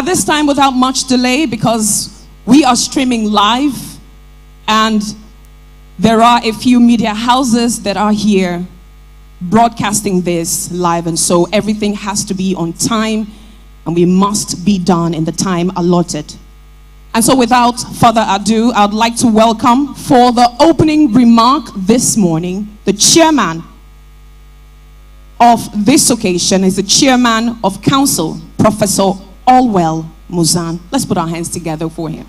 At this time, without much delay, because we are streaming live and there are a few media houses that are here broadcasting this live, and so everything has to be on time and we must be done in the time allotted. And so without further ado, I'd like to welcome for the opening remark this morning, the chairman of this occasion is the chairman of council, Professor Allwell Muzan. Let's put our hands together for him.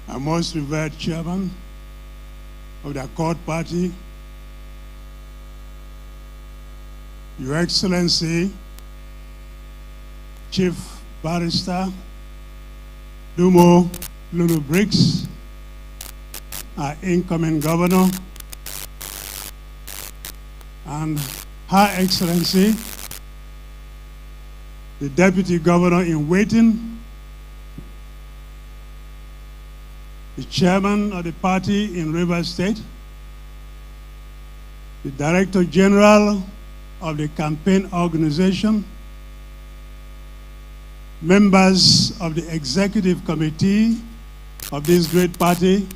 Our most revered chairman of the Accord Party, Your Excellency, Chief Barrister Dumo Lulu-Briggs, our incoming governor, and Her Excellency, the Deputy Governor in waiting, the chairman of the party in Rivers State, the Director General of the campaign organization, members of the executive committee of this great party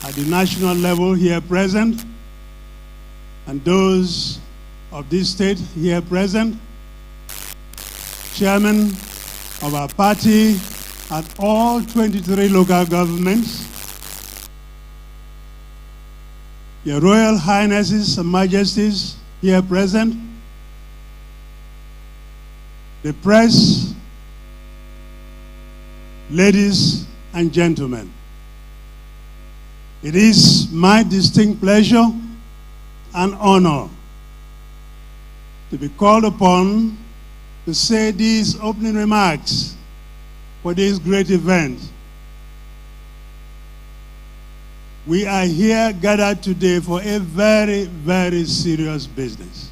at the national level here present, and those of this state here present, chairman of our party at all 23 local governments, Your Royal Highnesses and Majesties here present, the press, ladies and gentlemen. It is my distinct pleasure and honor to be called upon to say these opening remarks for this great event. We are here gathered today for a very, very serious business.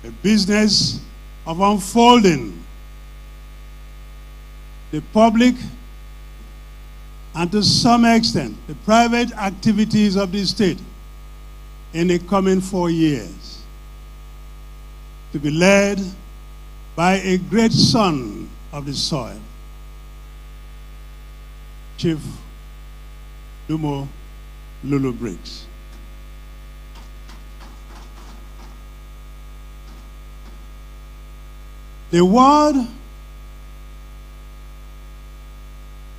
A business of unfolding the public and to some extent the private activities of the state in the coming 4 years, to be led by a great son of the soil, Chief Dumo Lulu-Briggs. The word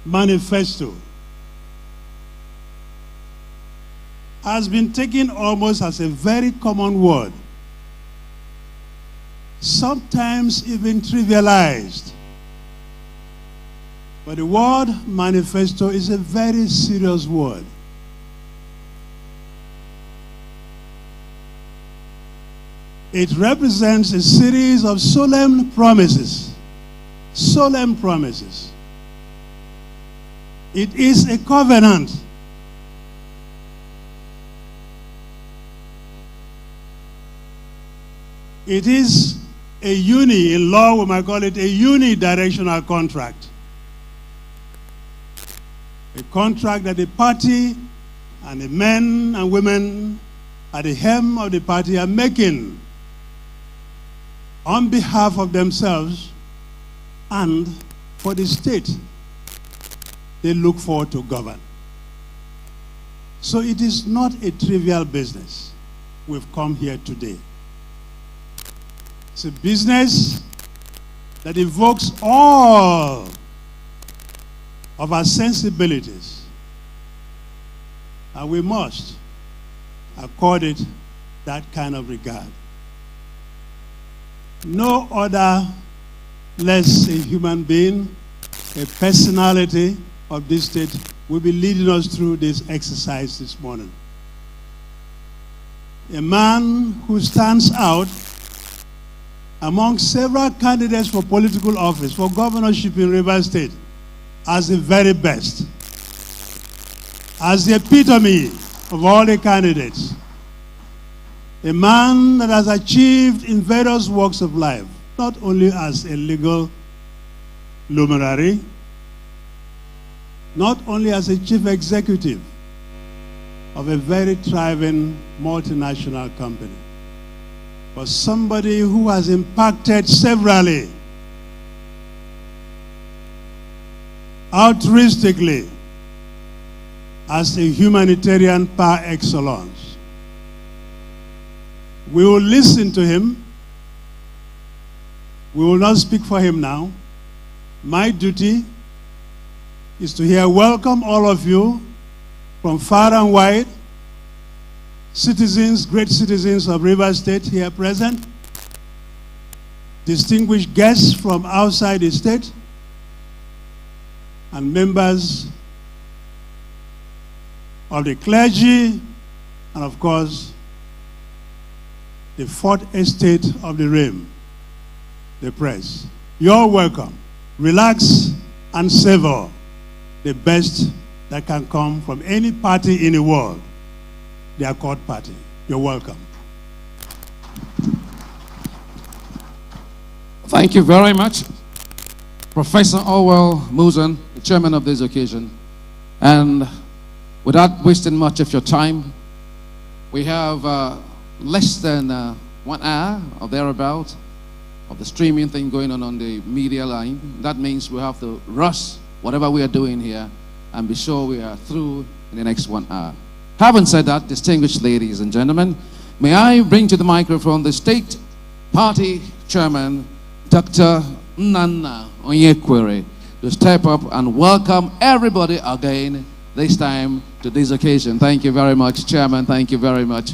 manifesto has been taken almost as a very common word, sometimes even trivialized. But the word manifesto is a very serious word. It represents a series of solemn promises. Solemn promises. It is a covenant. It is a in law we might call it a unidirectional contract. A contract that the party and the men and women at the helm of the party are making on behalf of themselves and for the state they look forward to govern. So it is not a trivial business we've come here today. It's a business that evokes all of our sensibilities, and we must accord it that kind of regard. No other less a human being, a personality of this state will be leading us through this exercise this morning. A man who stands out among several candidates for political office, for governorship in Rivers State, as the very best, as the epitome of all the candidates. A man that has achieved in various walks of life, not only as a legal luminary, not only as a chief executive of a very thriving multinational company, but somebody who has impacted severally, altruistically, as a humanitarian par excellence. We will listen to him. We will not speak for him now. My duty is to here welcome all of you from far and wide, citizens, great citizens of Rivers State here present, distinguished guests from outside the state, and members of the clergy, and of course, the fourth estate of the realm, the press. You're welcome. Relax and savor the best that can come from any party in the world, the Accord Party. You're welcome. Thank you very much, Professor Orwell Musen, the chairman of this occasion. And without wasting much of your time, we have less than 1 hour or thereabout of the streaming thing going on the media line. That means we have to rush whatever we are doing here and be sure we are through in the next 1 hour. Having said that, distinguished ladies and gentlemen, may I bring to the microphone the State Party Chairman, Dr. Nnanna Onyekwere, to step up and welcome everybody again, this time to this occasion. Thank you very much, Chairman. Thank you very much.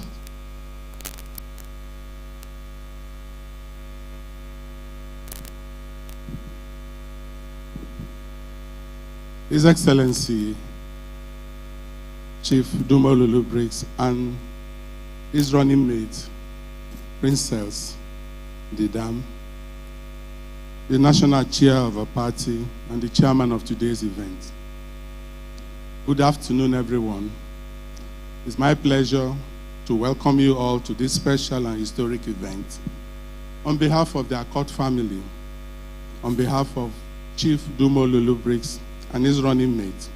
His Excellency, Chief Dumo Lulu-Briggs, and his running mate, Princess Didam, the national chair of our party and the chairman of today's event. Good afternoon, everyone. It's my pleasure to welcome you all to this special and historic event. On behalf of the Accord family, on behalf of Chief Dumo Lulu-Briggs and his running mate,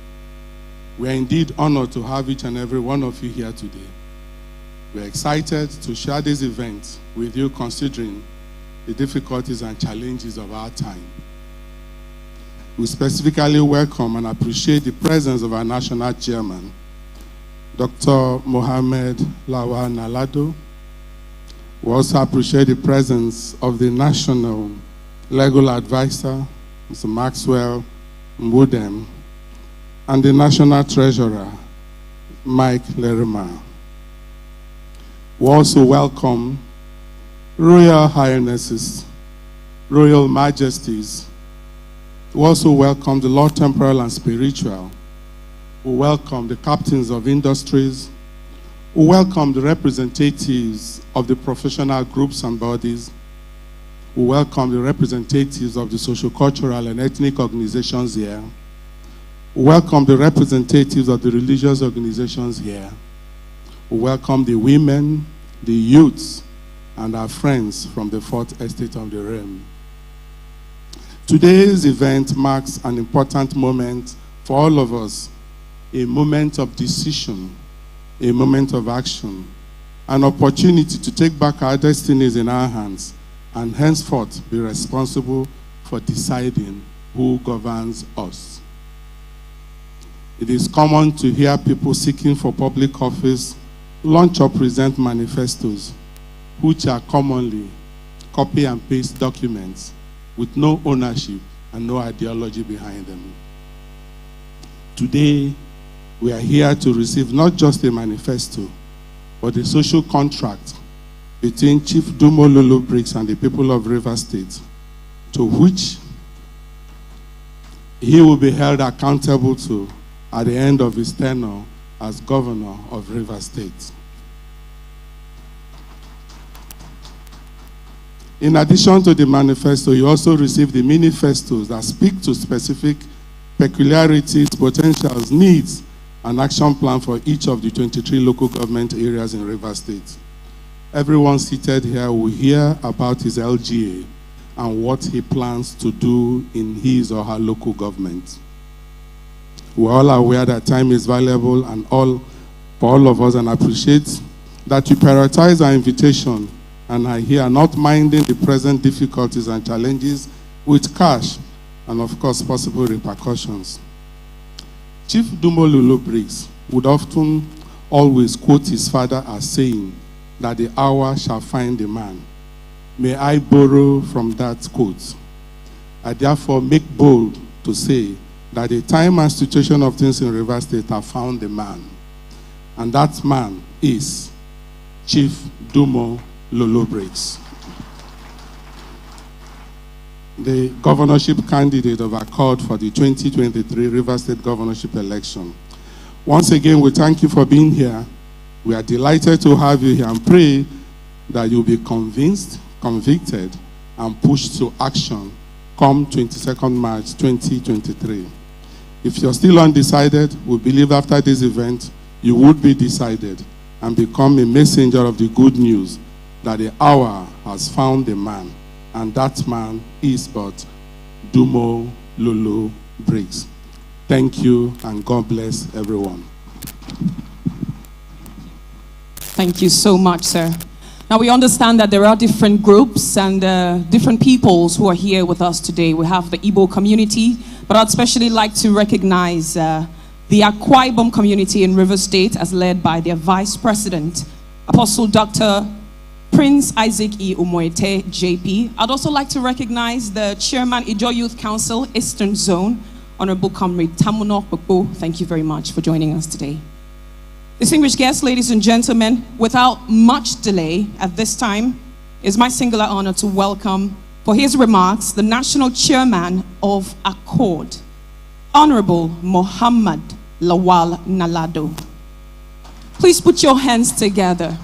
we are indeed honored to have each and every one of you here today. We are excited to share this event with you, considering the difficulties and challenges of our time. We specifically welcome and appreciate the presence of our national chairman, Dr. Mohammed Lawal Nalado. We also appreciate the presence of the national legal advisor, Mr. Maxwell Mbudem, and the national treasurer, Mike Lerima. We also welcome Royal Highnesses, Royal Majesties. We also welcome the Lord Temporal and Spiritual. We welcome the captains of industries. We welcome the representatives of the professional groups and bodies. We welcome the representatives of the socio-cultural and ethnic organizations here. We welcome the representatives of the religious organizations here. We welcome the women, the youths, and our friends from the fourth estate of the realm. Today's event marks an important moment for all of us, a moment of decision, a moment of action, an opportunity to take back our destinies in our hands and henceforth be responsible for deciding who governs us. It is common to hear people seeking for public office launch or present manifestos, which are commonly copy and paste documents with no ownership and no ideology behind them. Today, we are here to receive not just a manifesto, but a social contract between Chief Dumo Lulu-Briggs and the people of Rivers State, to which he will be held accountable to at the end of his tenure as governor of Rivers State. In addition to the manifesto, you also receive the Minifestos that speak to specific peculiarities, potentials, needs, and action plan for each of the 23 local government areas in Rivers State. everyone seated here will hear about his LGA and what he plans to do in his or her local government. We're all aware that time is valuable and for all of us, and appreciate that you prioritize our invitation and are here not minding the present difficulties and challenges with cash and, of course, possible repercussions. Chief Dumo Lulu-Briggs would often always quote his father as saying that the hour shall find the man. May I borrow from that quote? I therefore make bold to say that the time and situation of things in Rivers State have found the man. And that man is Chief Dumo Lulu-Briggs, the governorship candidate of Accord for the 2023 Rivers State governorship election. Once again, we thank you for being here. We are delighted to have you here and pray that you'll be convinced, convicted, and pushed to action come 22nd March 2023. If you're still undecided, we believe after this event, you would be decided and become a messenger of the good news that the hour has found a man, and that man is but Dumo Lulu-Briggs. Thank you, and God bless everyone. Thank you so much, sir. Now, we understand that there are different groups and different peoples who are here with us today. We have the Igbo community, but I'd especially like to recognize the Akwa Ibom community in Rivers State, as led by their Vice President, Apostle Dr. Prince Isaac E. Umoete, JP. I'd also like to recognize the Chairman, Ijo Youth Council, Eastern Zone, Honorable Comrade Tamunok Bokbo. Thank you very much for joining us today. Distinguished guests, ladies and gentlemen, without much delay at this time, it's my singular honor to welcome, for his remarks, the National Chairman of Accord, Honorable Mohammed Lawal Nalado. Please put your hands together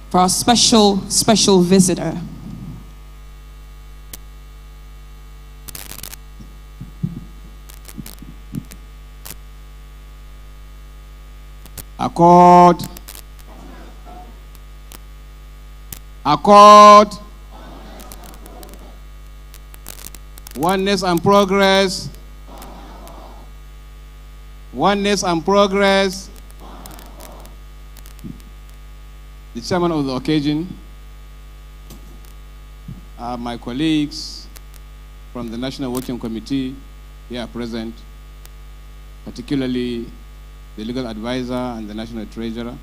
for our special visitor. Accord. Accord. Oneness and progress. Oneness and progress. The chairman of the occasion, my colleagues from the National Working Committee here present, particularly the legal advisor and the national treasurer,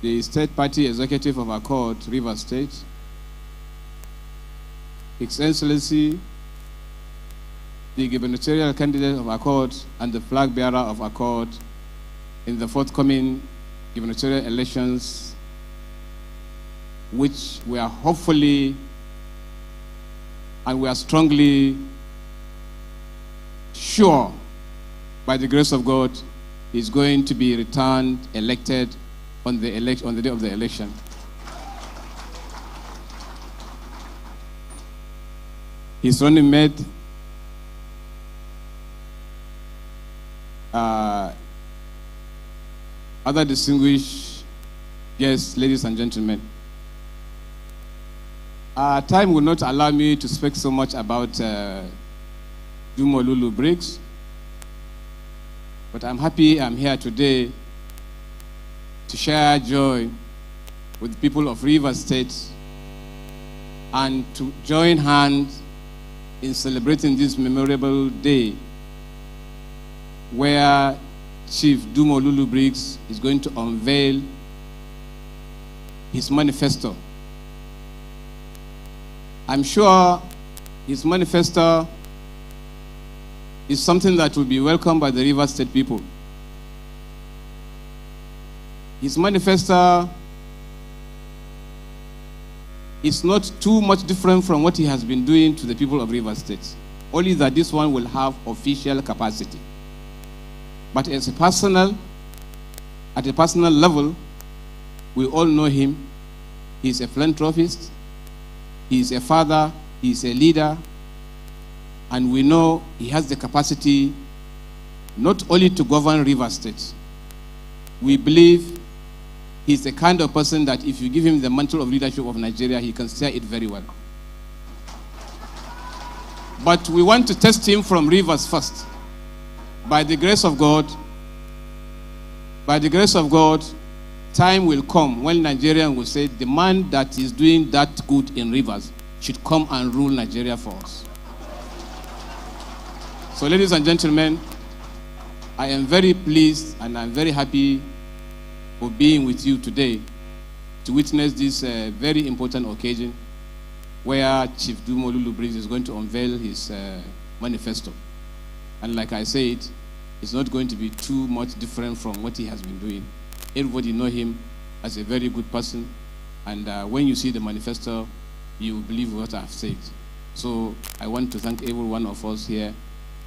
the state party executive of Accord, Rivers State, His Excellency, the gubernatorial candidate of Accord and the flag bearer of Accord in the forthcoming gubernatorial elections, which we are hopefully and we are strongly sure, by the grace of God, is going to be returned, elected on the day of the election. His running mate, other distinguished guests, ladies and gentlemen. Time will not allow me to speak so much about Dumo Lulu-Briggs, but I'm happy I'm here today to share joy with the people of Rivers State and to join hands in celebrating this memorable day where Chief Dumo Lulu-Briggs is going to unveil his manifesto. I'm sure his manifesto is something that will be welcomed by the Rivers State people. His manifesto is not too much different from what he has been doing to the people of Rivers State, only that this one will have official capacity. But at a personal level, we all know him. He's a philanthropist, he's a father, he's a leader, and we know he has the capacity not only to govern Rivers State, we believe he's the kind of person that if you give him the mantle of leadership of Nigeria, he can steer it very well. But we want to test him from Rivers first. By the grace of God, time will come when Nigerians will say the man that is doing that good in Rivers should come and rule Nigeria for us. So, ladies and gentlemen, I am very pleased and I'm very happy for being with you today to witness this very important occasion where Chief Dumo Lulu-Briggs is going to unveil his manifesto. And like I said, it's not going to be too much different from what he has been doing. Everybody know him as a very good person, and when you see the manifesto, you will believe what I've said. So I want to thank every one of us here,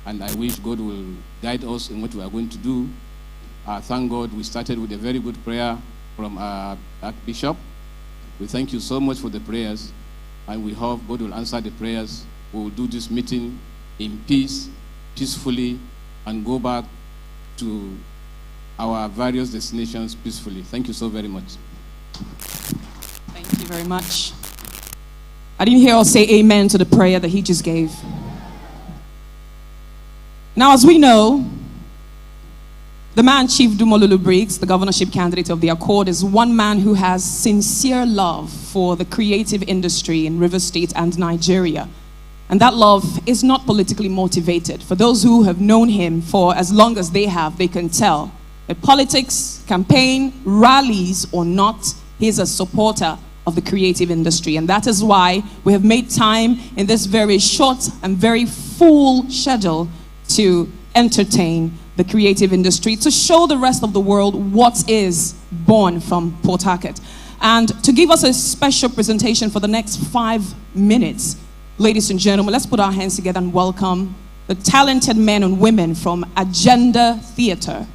and I wish God will guide us in what we are going to do. Thank God we started with a very good prayer from our Archbishop. We thank you so much for the prayers, and we hope God will answer the prayers. We will do this meeting in peace, peacefully, and go back to our various destinations peacefully. Thank you so very much. Thank you very much. I didn't hear us say amen to the prayer that he just gave. Now, as we know, the man, Chief Dumo Lulu-Briggs, the governorship candidate of the Accord, is one man who has sincere love for the creative industry in Rivers State and Nigeria. And that love is not politically motivated. For those who have known him for as long as they have, they can tell that politics, campaign, rallies or not, he's a supporter of the creative industry. And that is why we have made time in this very short and very full schedule to entertain the creative industry, to show the rest of the world what is born from Port Harcourt. And to give us a special presentation for the next 5 minutes, ladies and gentlemen, let's put our hands together and welcome the talented men and women from Agenda Theatre.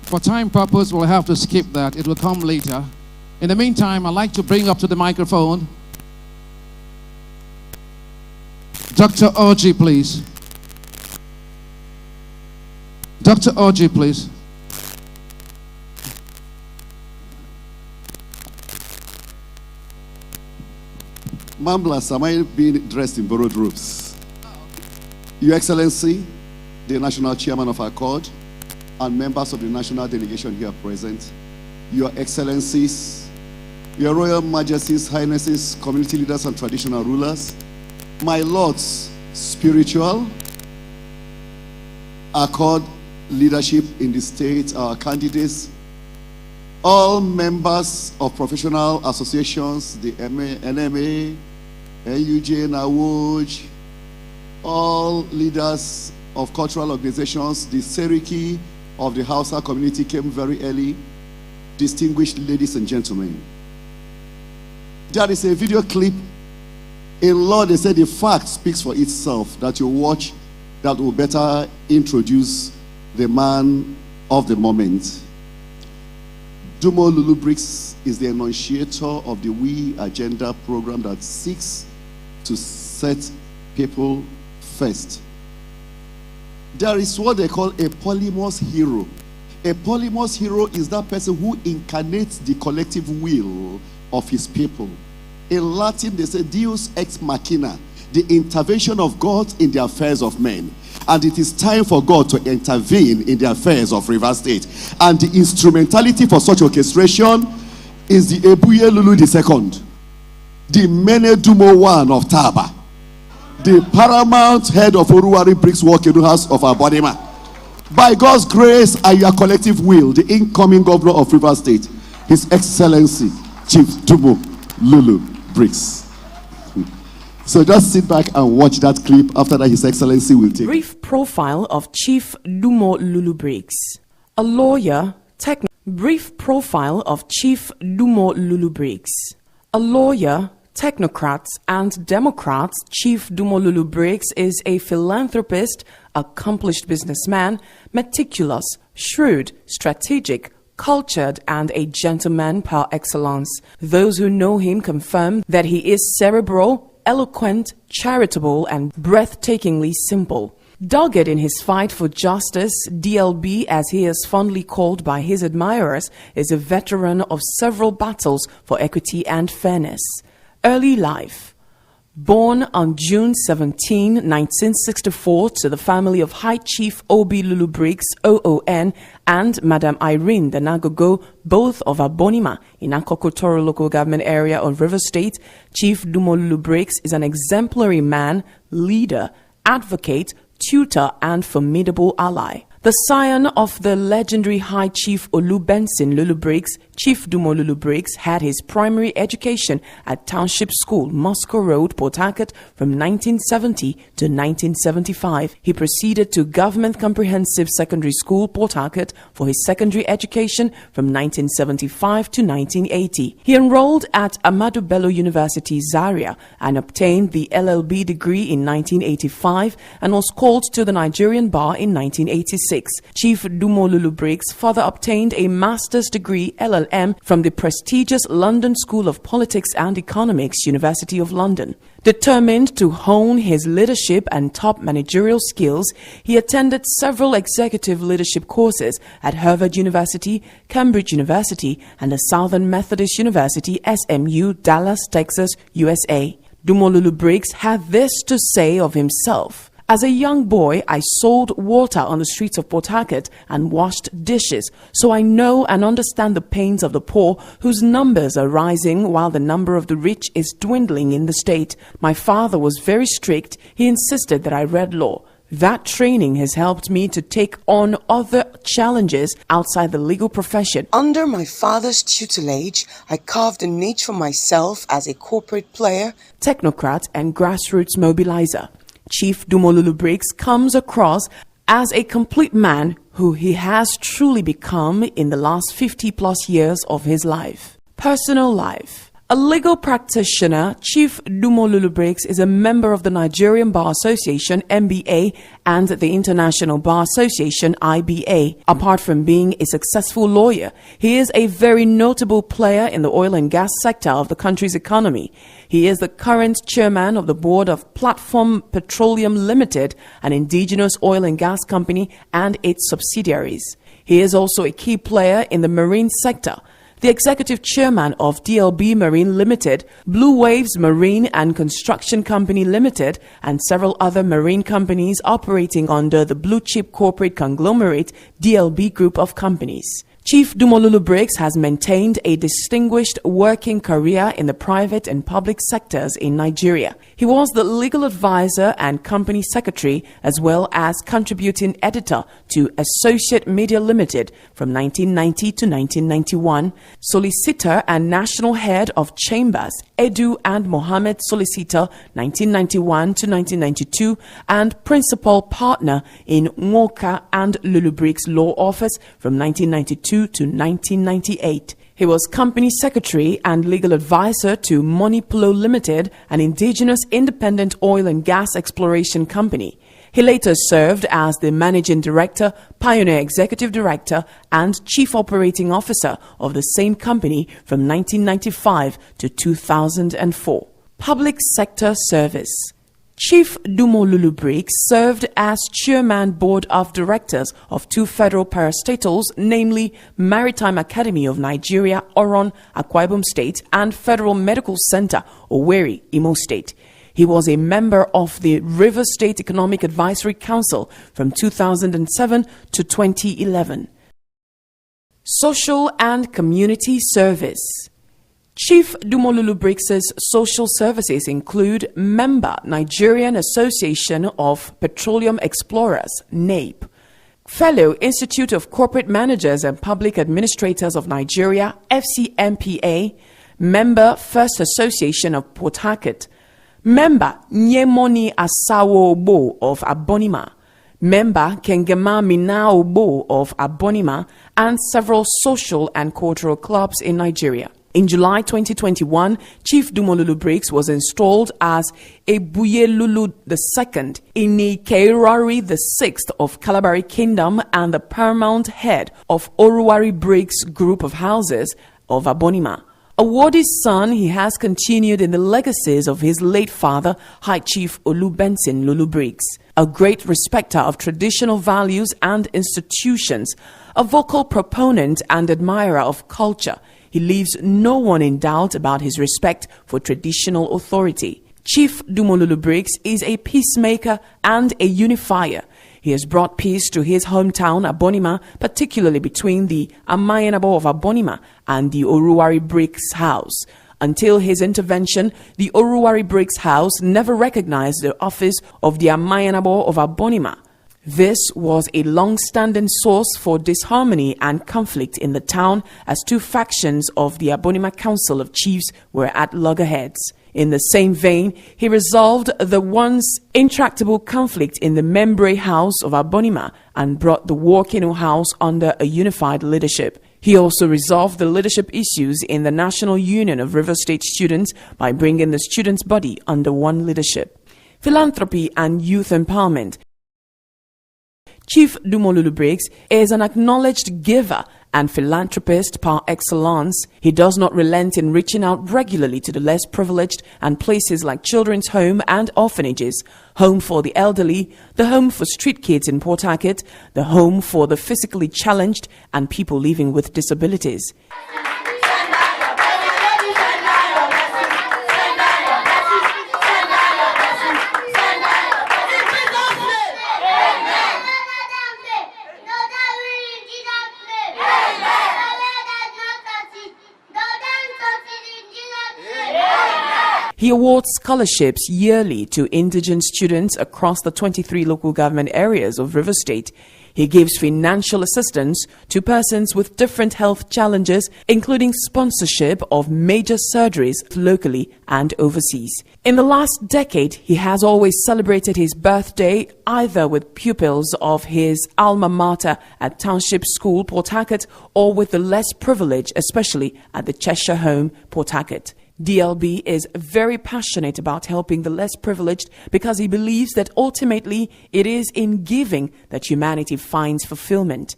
For time purpose, we'll have to skip that. It will come later. In the meantime, I'd like to bring up to the microphone Dr. Orji, please. Dr. Orji, please. Mamblas, am I being dressed in borrowed robes? Your Excellency, the National Chairman of Accord, and members of the national delegation here present, Your Excellencies, Your Royal Majesties, Highnesses, community leaders and traditional rulers, my lords, spiritual, Accord leadership in the state, our candidates, all members of professional associations, the NMA, NUJ, NAWOJ, all leaders of cultural organizations, the Seriki of the Hausa community came very early. Distinguished ladies and gentlemen, there is a video clip. In law, they say the fact speaks for itself that you watch that will better introduce the man of the moment. Dumo Lulu-Briggs is the enunciator of the We Agenda program that seeks to set people first. There is what they call a polymorph hero. A polymorph hero is that person who incarnates the collective will of his people. In Latin, they say Deus ex machina, the intervention of God in the affairs of men. And it is time for God to intervene in the affairs of Rivers State. And the instrumentality for such orchestration is the Ebuye Lulu II, the Mene Dumo I of Taba, the paramount head of Oruwari Bricks Walking House of Abodima. By God's grace and your collective will, the incoming governor of Rivers State, His Excellency Chief Dumo Lulu-Briggs. So just sit back and watch that clip. After that, His Excellency will take. Brief profile of Chief Dumo Lulu-Briggs, a lawyer, Brief profile of Chief Dumo Lulu-Briggs. A lawyer, technocrat, and Democrat, Chief Dumo Lulu-Briggs is a philanthropist, accomplished businessman, meticulous, shrewd, strategic, cultured, and a gentleman par excellence. Those who know him confirm that he is cerebral, eloquent, charitable, and breathtakingly simple. Dogged in his fight for justice, DLB, as he is fondly called by his admirers, is a veteran of several battles for equity and fairness. Early life. Born on June 17, 1964, to the family of High Chief Obi Lulu-Briggs, OON, and Madam Irene Danagogo, both of Abonima, in Akokotoro local government area of River State, Chief Dumo Lulu-Briggs is an exemplary man, leader, advocate, tutor, and formidable ally. The scion of the legendary High Chief Olu Benson Lulu-Briggs, Chief Dumo Lulu-Briggs had his primary education at Township School, Moscow Road, Port Harcourt from 1970 to 1975. He proceeded to Government Comprehensive Secondary School, Port Harcourt for his secondary education from 1975 to 1980. He enrolled at Ahmadu Bello University, Zaria, and obtained the LLB degree in 1985 and was called to the Nigerian bar in 1986. Chief Dumo Lulu-Briggs further obtained a master's degree LLM from the prestigious London School of Politics and Economics, University of London. Determined to hone his leadership and top managerial skills, he attended several executive leadership courses at Harvard University, Cambridge University, and the Southern Methodist University, SMU, Dallas, Texas, USA. Dumo Lulu-Briggs had this to say of himself: "As a young boy, I sold water on the streets of Port Harcourt and washed dishes, so I know and understand the pains of the poor whose numbers are rising while the number of the rich is dwindling in the state. My father was very strict. He insisted that I read law. That training has helped me to take on other challenges outside the legal profession. Under my father's tutelage, I carved a niche for myself as a corporate player, technocrat, and grassroots mobilizer." Chief Dumo Lulu-Briggs comes across as a complete man who he has truly become in the last 50+ years of his life. Personal life. A legal practitioner, Chief Dumo Lulu-Briggs is a member of the Nigerian Bar Association, NBA, and the International Bar Association, IBA. Apart from being a successful lawyer, he is a very notable player in the oil and gas sector of the country's economy. He is the current chairman of the board of Platform Petroleum Limited, an indigenous oil and gas company, and its subsidiaries. He is also a key player in the marine sector. The executive chairman of DLB Marine Limited, Blue Waves Marine and Construction Company Limited, and several other marine companies operating under the blue chip corporate conglomerate DLB Group of Companies. Chief Dumo Lulu-Briggs has maintained a distinguished working career in the private and public sectors in Nigeria. He was the legal advisor and company secretary, as well as contributing editor to Associate Media Limited from 1990 to 1991, solicitor and national head of Chambers, Edu and Mohammed Solicitor 1991 to 1992, and principal partner in Nwoka and Lulu-Briggs Law Office from 1992 to 1998. He was company secretary and legal advisor to Moniplo Limited, an indigenous independent oil and gas exploration company. He later served as the managing director, pioneer executive director, and chief operating officer of the same company from 1995 to 2004. Public sector service. Chief Dumo Lulu-Briggs served as chairman board of directors of two federal parastatals, namely Maritime Academy of Nigeria, Oron, Akwa Ibom State, and Federal Medical Center, Owerri, Imo State. He was a member of the River State Economic Advisory Council from 2007 to 2011. Social and community service. Chief Dumo Lulu-Briggs' social services include member Nigerian Association of Petroleum Explorers, NAPE, fellow Institute of Corporate Managers and Public Administrators of Nigeria, FCMPA, member First Association of Port Harcourt, member Nyemoni Asawo Ogbo of Abonima, member Kengema Minaobo of Abonima, and several social and cultural clubs in Nigeria. In July 2021, Chief Dumo Lulu-Briggs was installed as Ebuye Lulu II, Inikeirari VI of Kalabari Kingdom, and the paramount head of Oruwari Briggs group of houses of Abonima. A worthy son, he has continued in the legacies of his late father, High Chief Olubensin Lulu-Briggs. A great respecter of traditional values and institutions, a vocal proponent and admirer of culture, he leaves no one in doubt about his respect for traditional authority. Chief Dumo Lulu-Briggs is a peacemaker and a unifier. He has brought peace to his hometown, Abonima, particularly between the Amayenabo of Abonima and the Oruwari Briggs house. Until his intervention, the Oruwari Briggs house never recognized the office of the Amayenabo of Abonima. This was a long-standing source for disharmony and conflict in the town, as two factions of the Abonima Council of Chiefs were at loggerheads. In the same vein, he resolved the once intractable conflict in the Membre House of Abonima and brought the Workino House under a unified leadership. He also resolved the leadership issues in the National Union of River State Students by bringing the students' body under one leadership. Philanthropy and youth empowerment. Chief Dumo Lulu-Briggs is an acknowledged giver and philanthropist par excellence. He does not relent in reaching out regularly to the less privileged and places like children's home and orphanages, home for the elderly, the home for street kids in Port Harcourt, the home for the physically challenged and people living with disabilities. He awards scholarships yearly to indigent students across the 23 local government areas of River State. He gives financial assistance to persons with different health challenges, including sponsorship of major surgeries locally and overseas. In the last decade, he has always celebrated his birthday either with pupils of his alma mater at Township School, Port Harcourt, or with the less privileged, especially at the Cheshire Home, Port Harcourt. DLB is very passionate about helping the less privileged because he believes that ultimately it is in giving that humanity finds fulfillment.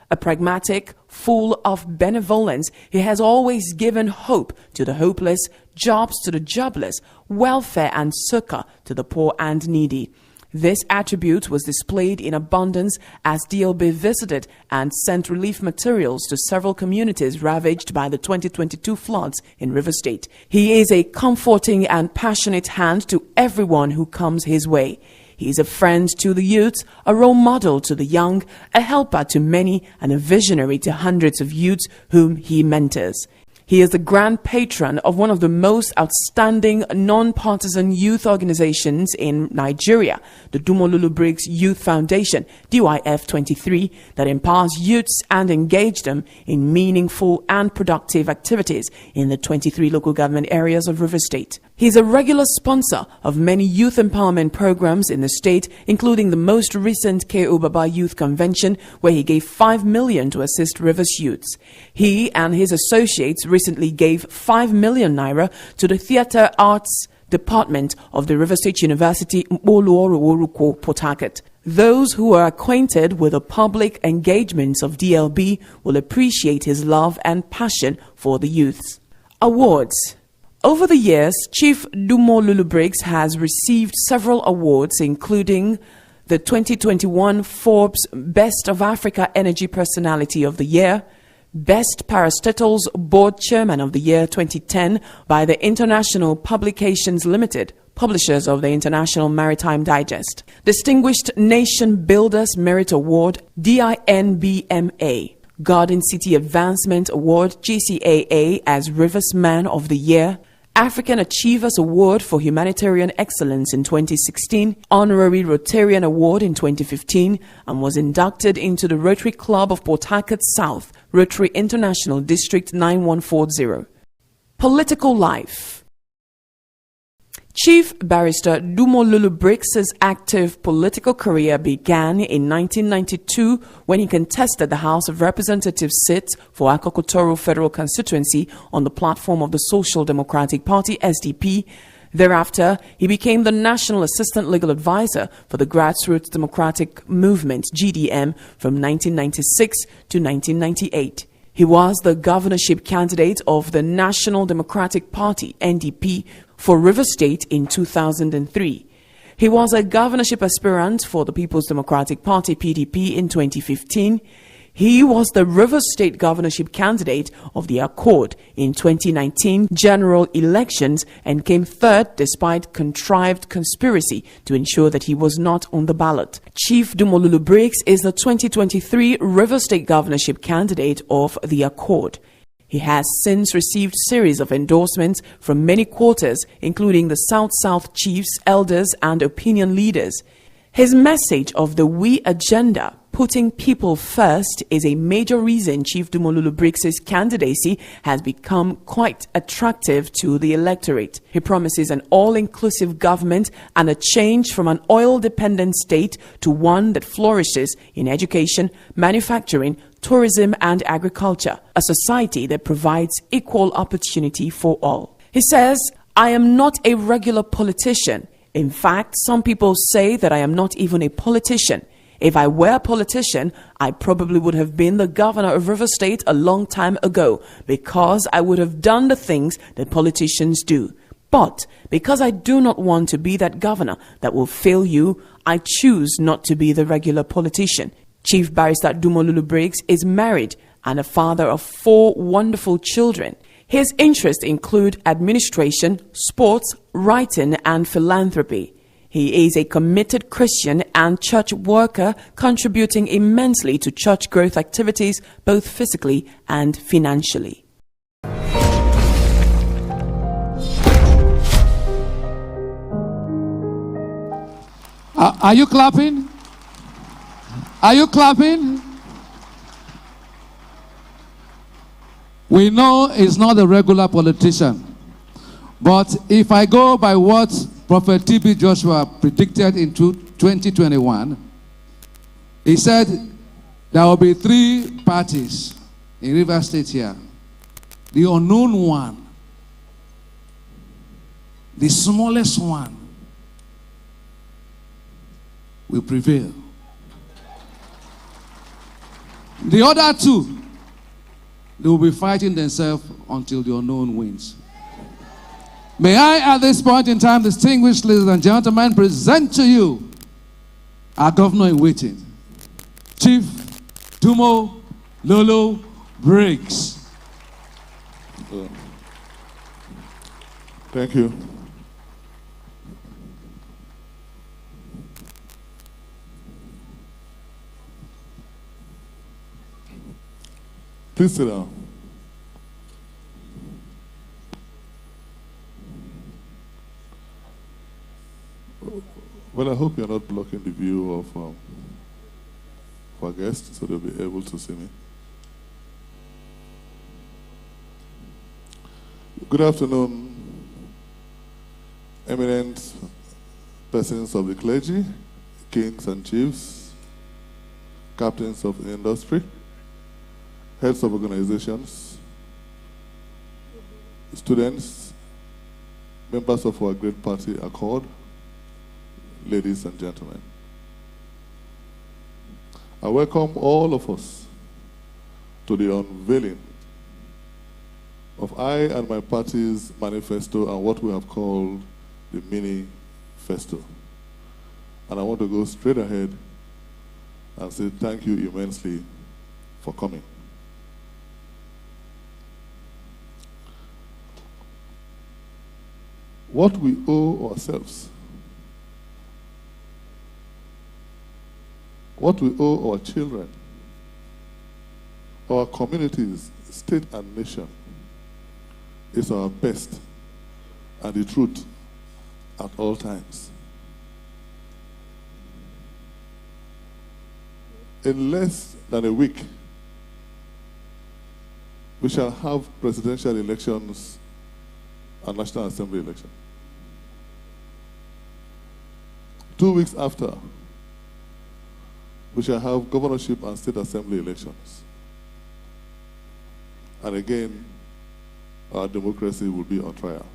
A pragmatic, full of benevolence, he has always given hope to the hopeless, jobs to the jobless, welfare and succor to the poor and needy. This attribute was displayed in abundance as DLB visited and sent relief materials to several communities ravaged by the 2022 floods in River State. He is a comforting and passionate hand to everyone who comes his way. He is a friend to the youth, a role model to the young, a helper to many, and a visionary to hundreds of youths whom he mentors. He is the grand patron of one of the most outstanding non-partisan youth organizations in Nigeria, the Dumo Lulu-Briggs Youth Foundation, DYF23, that empowers youths and engages them in meaningful and productive activities in the 23 local government areas of River State. He is a regular sponsor of many youth empowerment programs in the state, including the most recent K.O. Baba Youth Convention, where he gave 5 million to assist Rivers youths. He and his associates recently gave 5 million naira to the Theatre Arts Department of the River State University, Oluoruworuko, Port Harcourt. Those who are acquainted with the public engagements of DLB will appreciate his love and passion for the youths. Awards. Over the years, Chief Dumo Lulu-Briggs has received several awards, including the 2021 Forbes Best of Africa Energy Personality of the Year, Best Parastatals Board Chairman of the Year 2010 by the International Publications Limited, publishers of the International Maritime Digest, Distinguished Nation Builders Merit Award, DINBMA, Garden City Advancement Award, GCAA as Rivers Man of the Year, African Achievers Award for Humanitarian Excellence in 2016, Honorary Rotarian Award in 2015, and was inducted into the Rotary Club of Port Harcourt South, Rotary International District 9140. Political life. Chief Barrister Dumo Lulu-Briggs' active political career began in 1992 when he contested the House of Representatives seat for Akokotoro Federal Constituency on the platform of the Social Democratic Party SDP. Thereafter, he became the National Assistant Legal Advisor for the Grassroots Democratic Movement (GDM) from 1996 to 1998. He was the governorship candidate of the National Democratic Party (NDP) for Rivers State in 2003. He was a governorship aspirant for the People's Democratic Party (PDP) in 2015. He was the Rivers State governorship candidate of the Accord in 2019 general elections and came third despite contrived conspiracy to ensure that he was not on the ballot. Chief Dumo Lulu-Briggs is the 2023 Rivers State governorship candidate of the Accord. He has since received series of endorsements from many quarters, including the South-South chiefs, elders, and opinion leaders. His message of the We agenda, putting people first, is a major reason Chief Dumo Lulu-Briggs' candidacy has become quite attractive to the electorate. He promises an all-inclusive government and a change from an oil-dependent state to one that flourishes in education, manufacturing, tourism, and agriculture, a society that provides equal opportunity for all. He says, "I am not a regular politician. In fact, some people say that I am not even a politician. If I were a politician, I probably would have been the governor of Rivers State a long time ago because I would have done the things that politicians do. But because I do not want to be that governor that will fail you, I choose not to be the regular politician." Chief Barrister Dumo Lulu-Briggs is married and a father of 4 wonderful children. His interests include administration, sports, writing, and philanthropy. He is a committed Christian and church worker, contributing immensely to church growth activities, both physically and financially. Are you clapping? Are you clapping? We know he's not a regular politician. But if I go by what Prophet T.B. Joshua predicted in 2021, he said there will be 3 parties in River State here. The unknown one, the smallest one, will prevail. The other 2, they will be fighting themselves until the unknown wins. May I, at this point in time, distinguished ladies and gentlemen, present to you our governor in waiting, Chief Dumo Lulu-Briggs. Thank you. Please sit down. Well, I hope you're not blocking the view of our guests, so they'll be able to see me. Good afternoon, eminent persons of the clergy, kings and chiefs, captains of the industry, heads of organizations, students, members of our great party Accord, ladies and gentlemen. I welcome all of us to the unveiling of I and my party's manifesto and what we have called the Minifesto. And I want to go straight ahead and say thank you immensely for coming. What we owe ourselves, what we owe our children, our communities, state and nation, is our best and the truth at all times. In less than a week, we shall have presidential elections and National Assembly election. 2 weeks after, we shall have governorship and state assembly elections. And again, our democracy will be on trial.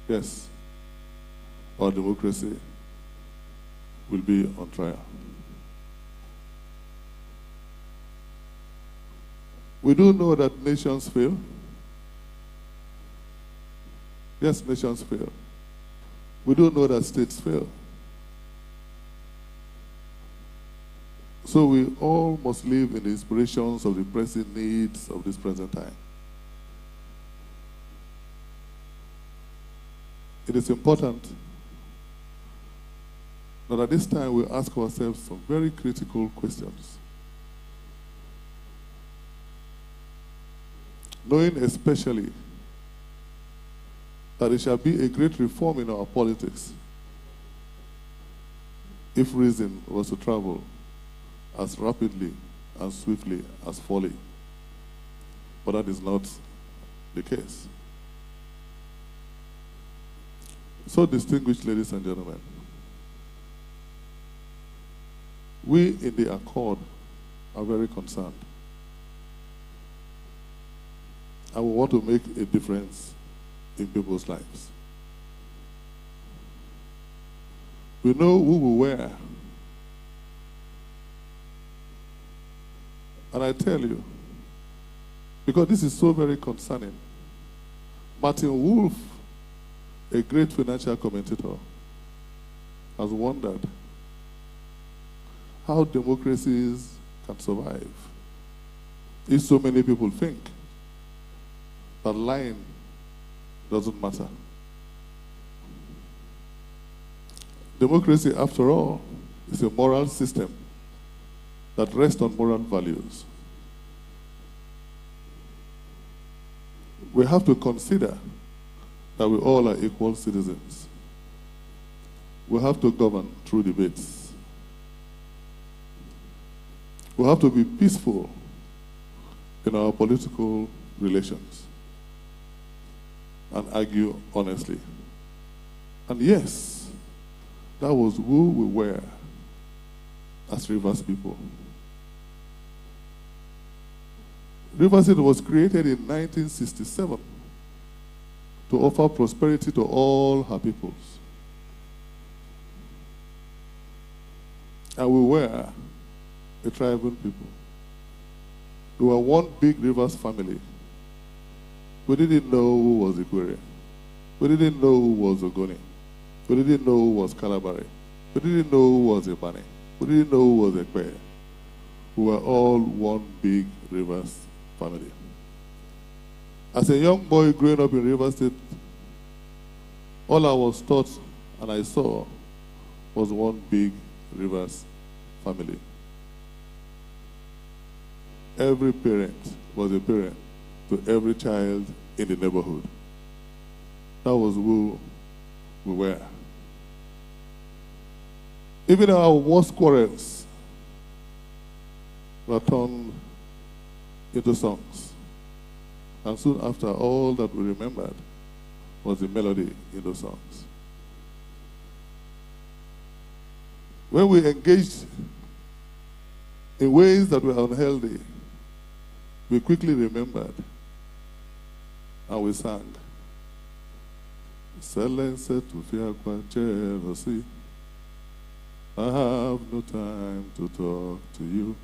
Yes, our democracy will be on trial. We do know that nations fail. Yes, nations fail. We do know that states fail. So we all must live in the inspirations of the pressing needs of this present time. It is important that at this time we ask ourselves some very critical questions. Knowing especially that there shall be a great reform in our politics if reason was to travel as rapidly and swiftly as folly. But that is not the case. So, distinguished ladies and gentlemen, we in the Accord are very concerned. And we want to make a difference in people's lives. We know who we were. And I tell you, because this is so very concerning, Martin Wolf, a great financial commentator, has wondered how democracies can survive if so many people think that lying doesn't matter. Democracy, after all, is a moral system that rests on moral values. We have to consider that we all are equal citizens. We have to govern through debates. We have to be peaceful in our political relations and argue honestly. And yes, that was who we were as Rivers people. Rivers State was created in 1967 to offer prosperity to all her peoples. And we were a tribal people. We were one big Rivers family. We didn't know who was Ikwere. We didn't know who was Ogoni. We didn't know who was Kalabari. We didn't know who was Ibane. We didn't know who was Ekpe. We were all one big Rivers family. As a young boy growing up in Rivers State, all I was taught and I saw was one big Rivers family. Every parent was a parent to every child in the neighborhood. That was who we were. Even our worst quarrels were turned into songs. And soon after, all that we remembered was the melody in those songs. When we engaged in ways that were unhealthy, we quickly remembered and we sang. Silence to fear jealousy. I have no time to talk to you.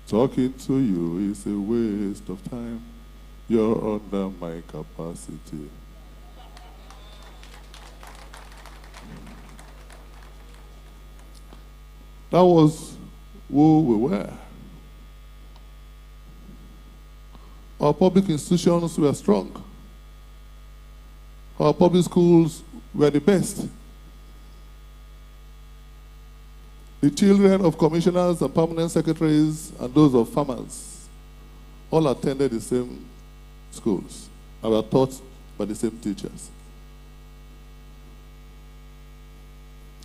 Talking to you is a waste of time. You're under my capacity. That was who we were. Our public institutions were strong. Our public schools were the best. The children of commissioners and permanent secretaries and those of farmers all attended the same schools and were taught by the same teachers.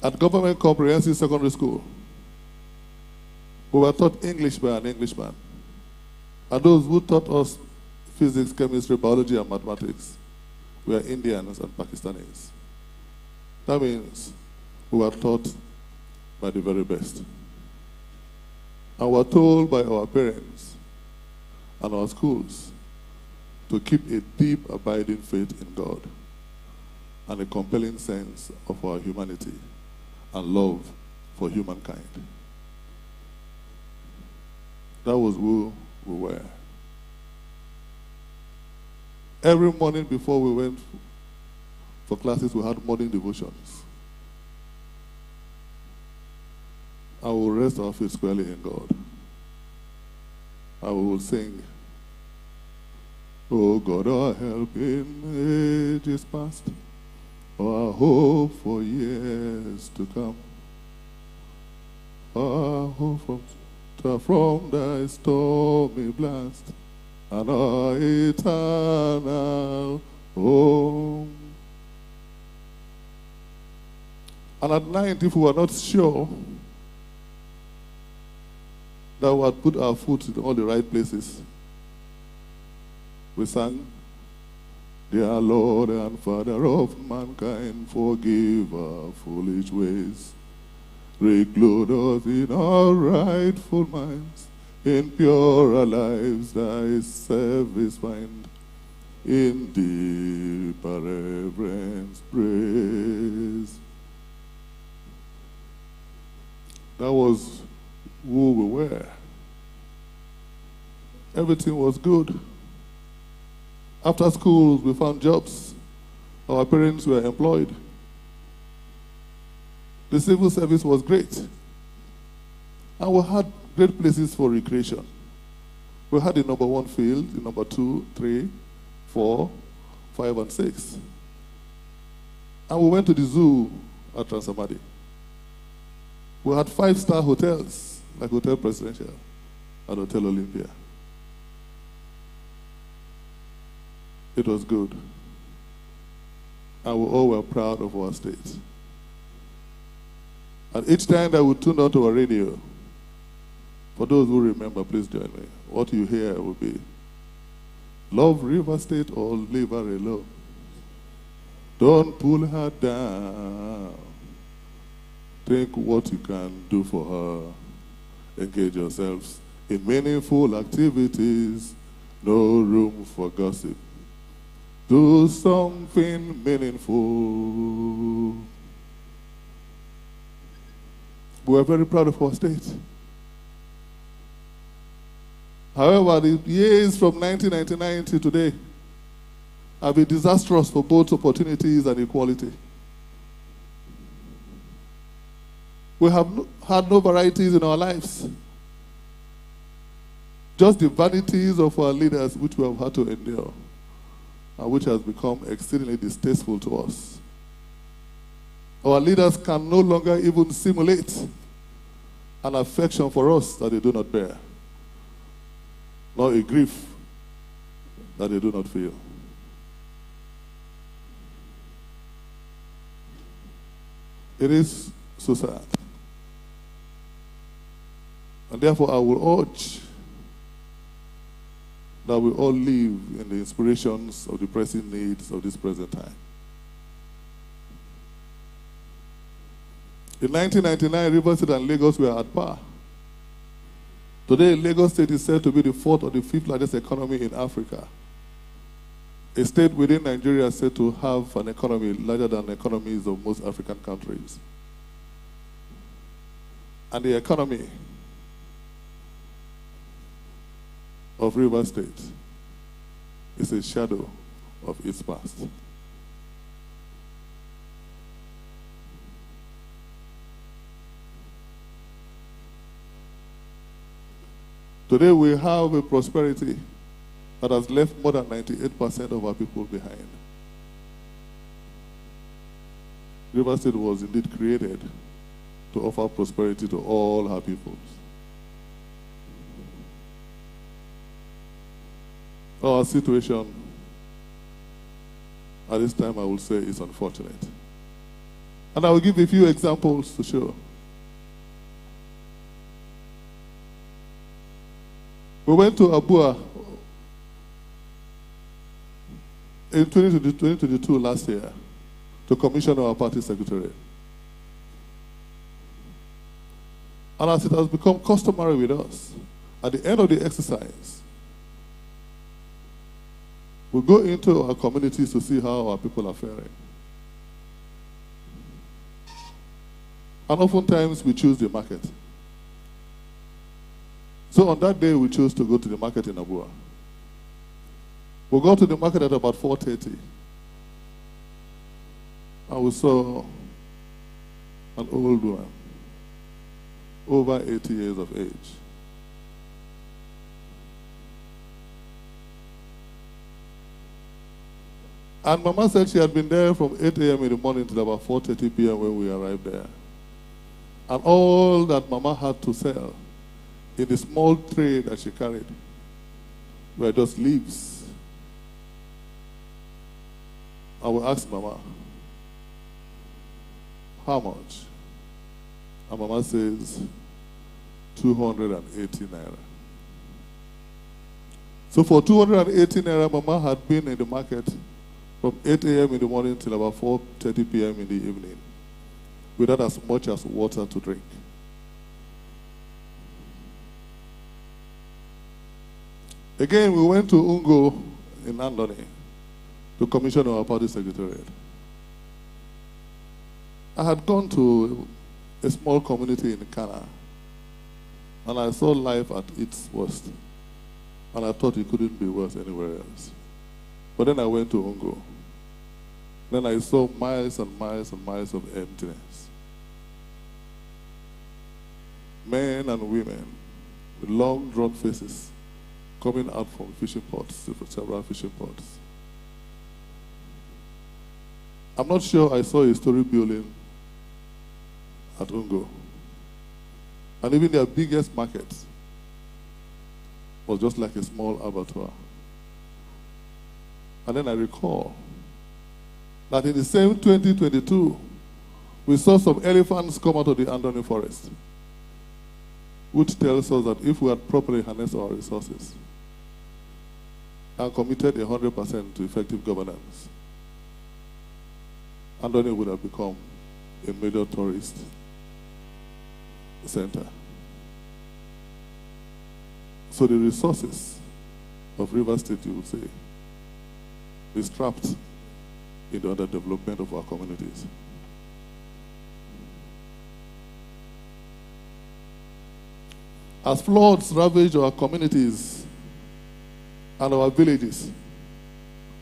At Government Comprehensive Secondary School, we were taught English by an Englishman. And those who taught us physics, chemistry, biology, and mathematics were Indians and Pakistanis. That means we were taught by the very best. And we were told by our parents and our schools to keep a deep, abiding faith in God and a compelling sense of our humanity and love for humankind. That was who we were. Every morning before we went for classes, we had morning devotions. I will rest our feet squarely in God. I will sing, "Oh God, our help in ages past, our hope for years to come, our hope from thy stormy blast, and our eternal home." And at night, if we were not sure that we had put our foot in all the right places, we sang, "Dear Lord and Father of mankind, forgive our foolish ways. Reclothe us in our rightful minds. In purer lives thy service find. In deeper reverence praise." That was who we were. Everything was good. After school, we found jobs. Our parents were employed. The civil service was great. And we had great places for recreation. We had the number 1 field, the number 2, 3, 4, 5, and 6. And we went to the zoo at Transamadi. We had 5-star hotels, like Hotel Presidential and Hotel Olympia. It was good. And we all were proud of our state. And each time that we tuned on to our radio, for those who remember, please join me. What you hear will be, "Love River State or leave her alone. Don't pull her down. Think what you can do for her. Engage yourselves in meaningful activities. No room for gossip. Do something meaningful." We are very proud of our state. However, the years from 1999 to today have been disastrous for both opportunities and equality. We have had no varieties in our lives. Just the vanities of our leaders, which we have had to endure, and which has become exceedingly distasteful to us. Our leaders can no longer even simulate an affection for us that they do not bear, nor a grief that they do not feel. It is so sad. And therefore, I will urge that we all live in the inspirations of the pressing needs of this present time. In 1999, Rivers State and Lagos were at par. Today, Lagos State is said to be the 4th or the 5th largest economy in Africa. A state within Nigeria is said to have an economy larger than the economies of most African countries. And the economy of Rivers State is a shadow of its past. Today we have a prosperity that has left more than 98% of our people behind. Rivers State was indeed created to offer prosperity to all her peoples. Our situation at this time, I will say, is unfortunate. And I will give a few examples to show. We went to Abua in 2022 last year to commission our party secretariat. And as it has become customary with us, at the end of the exercise, we go into our communities to see how our people are faring. And oftentimes we choose the market. So on that day, we chose to go to the market in Abua. We got to the market at about 4:30. And we saw an old woman, over 80 years of age. And Mama said she had been there from 8 a.m. in the morning till about 4:30 p.m. when we arrived there. And all that Mama had to sell in the small tray that she carried were just leaves. I will ask Mama, how much? And Mama says, 280 naira. So for 280 naira, Mama had been in the market from 8 a.m. in the morning till about 4:30 p.m. in the evening, without as much as water to drink. Again, we went to Ungo in Andoni to commission our party secretariat. I had gone to a small community in Kana, and I saw life at its worst, and I thought it couldn't be worse anywhere else. But then I went to Ungo. Then I saw miles and miles and miles of emptiness. Men and women with long, drawn faces coming out from fishing pots, several fishing pots. I'm not sure I saw a story building at Ungo. And even their biggest market was just like a small abattoir. And then I recall that in the same 2022, we saw some elephants come out of the Andoni forest, which tells us that if we had properly harnessed our resources and committed 100% to effective governance, Andoni would have become a major tourist center. So the resources of River State, you would say, is trapped in the underdevelopment of our communities. As floods ravage our communities and our villages,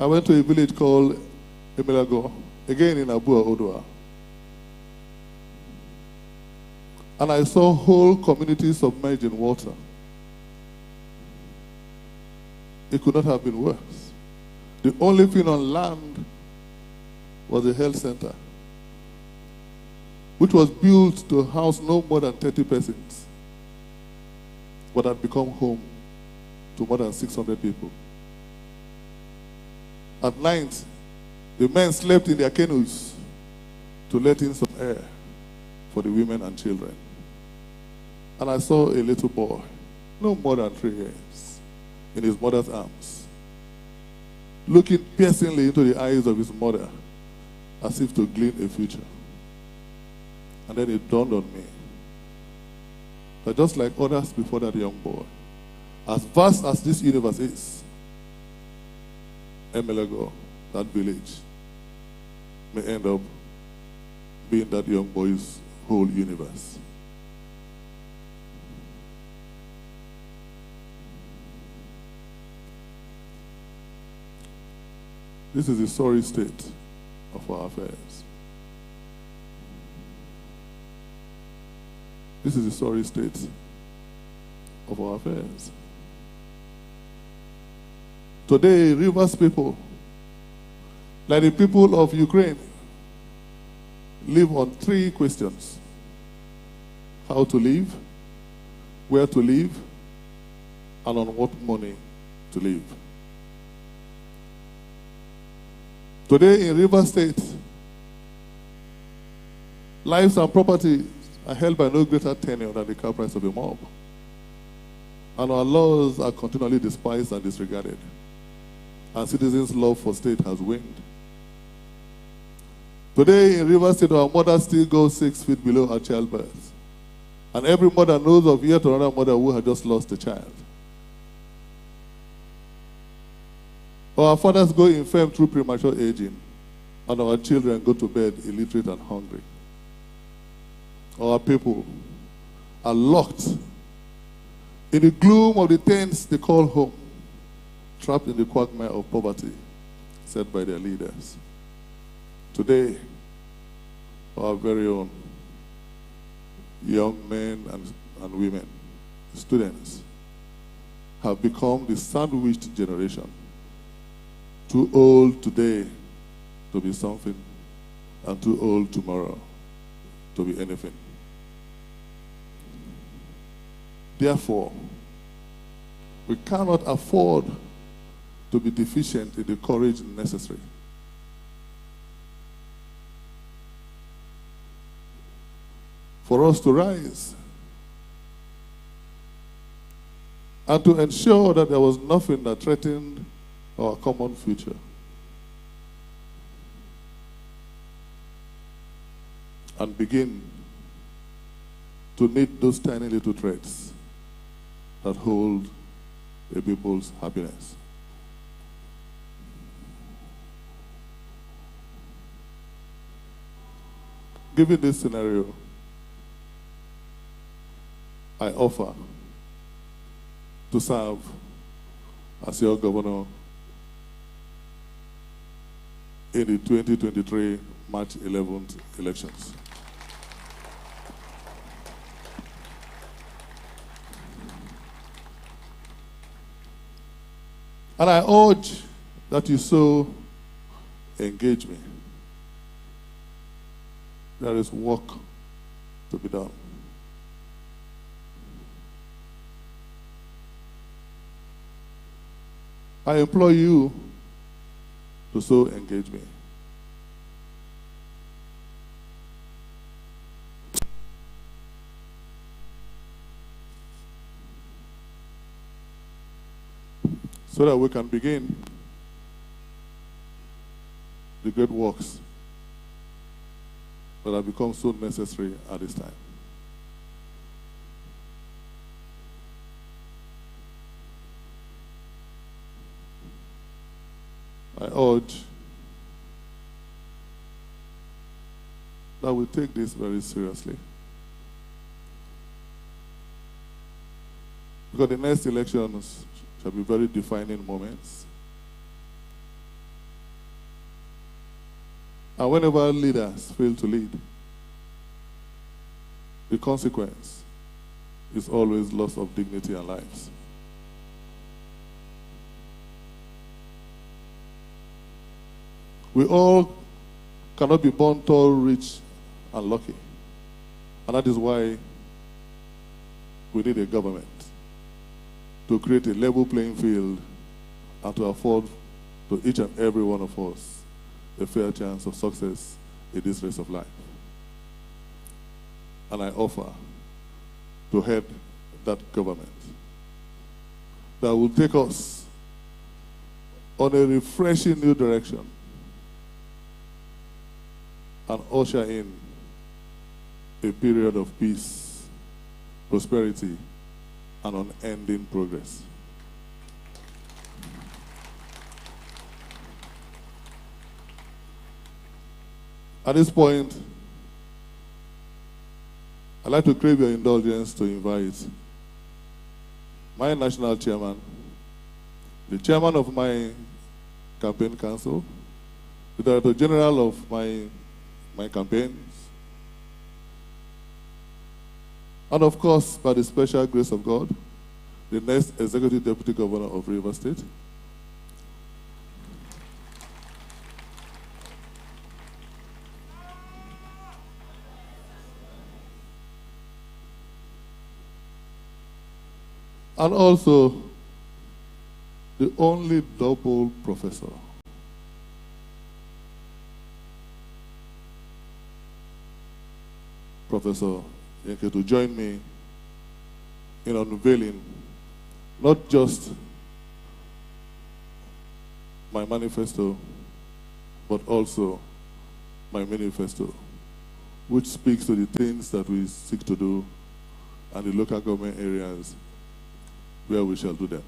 I went to a village called Emelago, again in Abua Odua. And I saw whole communities submerged in water. It could not have been worse. The only thing on land was a health center, which was built to house no more than 30 persons, but had become home to more than 600 people. At night, the men slept in their canoes to let in some air for the women and children. And I saw a little boy, no more than 3 years, in his mother's arms, looking piercingly into the eyes of his mother as if to glean a future. And then it dawned on me that just like others before that young boy, as vast as this universe is, Emelago, that village, may end up being that young boy's whole universe. This is the sorry state of our affairs. This is the sorry state of our affairs. Today, Rivers people, like the people of Ukraine, live on 3 questions: how to live, where to live, and on what money to live. Today in River State, lives and property are held by no greater tenure than the car price of a mob. And our laws are continually despised and disregarded. And citizens' love for state has waned. Today in Rivers State, our mothers still go 6 feet below her childbirth. And every mother knows of yet another mother who had just lost a child. Our fathers go infirm through premature aging, and our children go to bed illiterate and hungry. Our people are locked in the gloom of the tents they call home, trapped in the quagmire of poverty set by their leaders. Today, our very own young men and women, students, have become the sandwiched generation. Too old today to be something, and too old tomorrow to be anything. Therefore, we cannot afford to be deficient in the courage necessary for us to rise and to ensure that there was nothing that threatened our common future. And begin to knit those tiny little threads that hold a people's happiness. Given this scenario, I offer to serve as your governor in the 2023 March 11th elections. And I urge that you so engage me. There is work to be done. I implore you to so engage me. So that we can begin the great works that have become so necessary at this time. I urge that we take this very seriously, because the next elections shall be very defining moments. And whenever leaders fail to lead, the consequence is always loss of dignity and lives. We all cannot be born tall, rich, and lucky. And that is why we need a government to create a level playing field and to afford to each and every one of us a fair chance of success in this race of life. And I offer to head that government that will take us on a refreshing new direction and usher in a period of peace, prosperity, and unending progress. At this point, I'd like to crave your indulgence to invite my national chairman, the chairman of my campaign council, the director general of my campaigns, and of course, by the special grace of God, the next executive deputy governor of Rivers State. And also, the only double professor. Professor Yenke, to join me in unveiling not just my manifesto, but also my manifesto, which speaks to the things that we seek to do and the local government areas where we shall do them.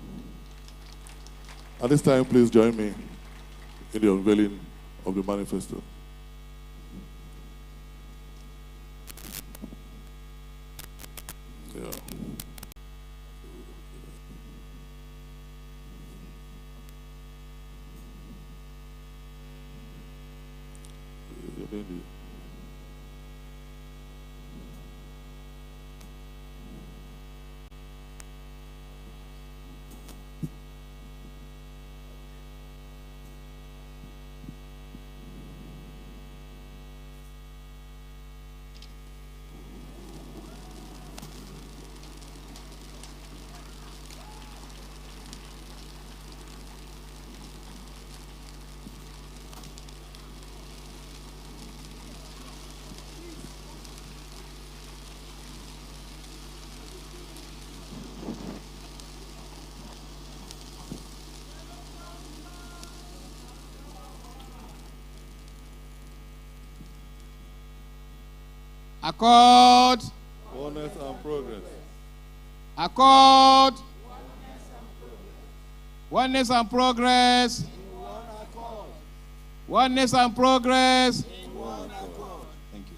At this time, please join me in the unveiling of the manifesto. Yeah. Accord. Oneness and progress. Accord. Oneness and progress. Oneness and progress. Thank you.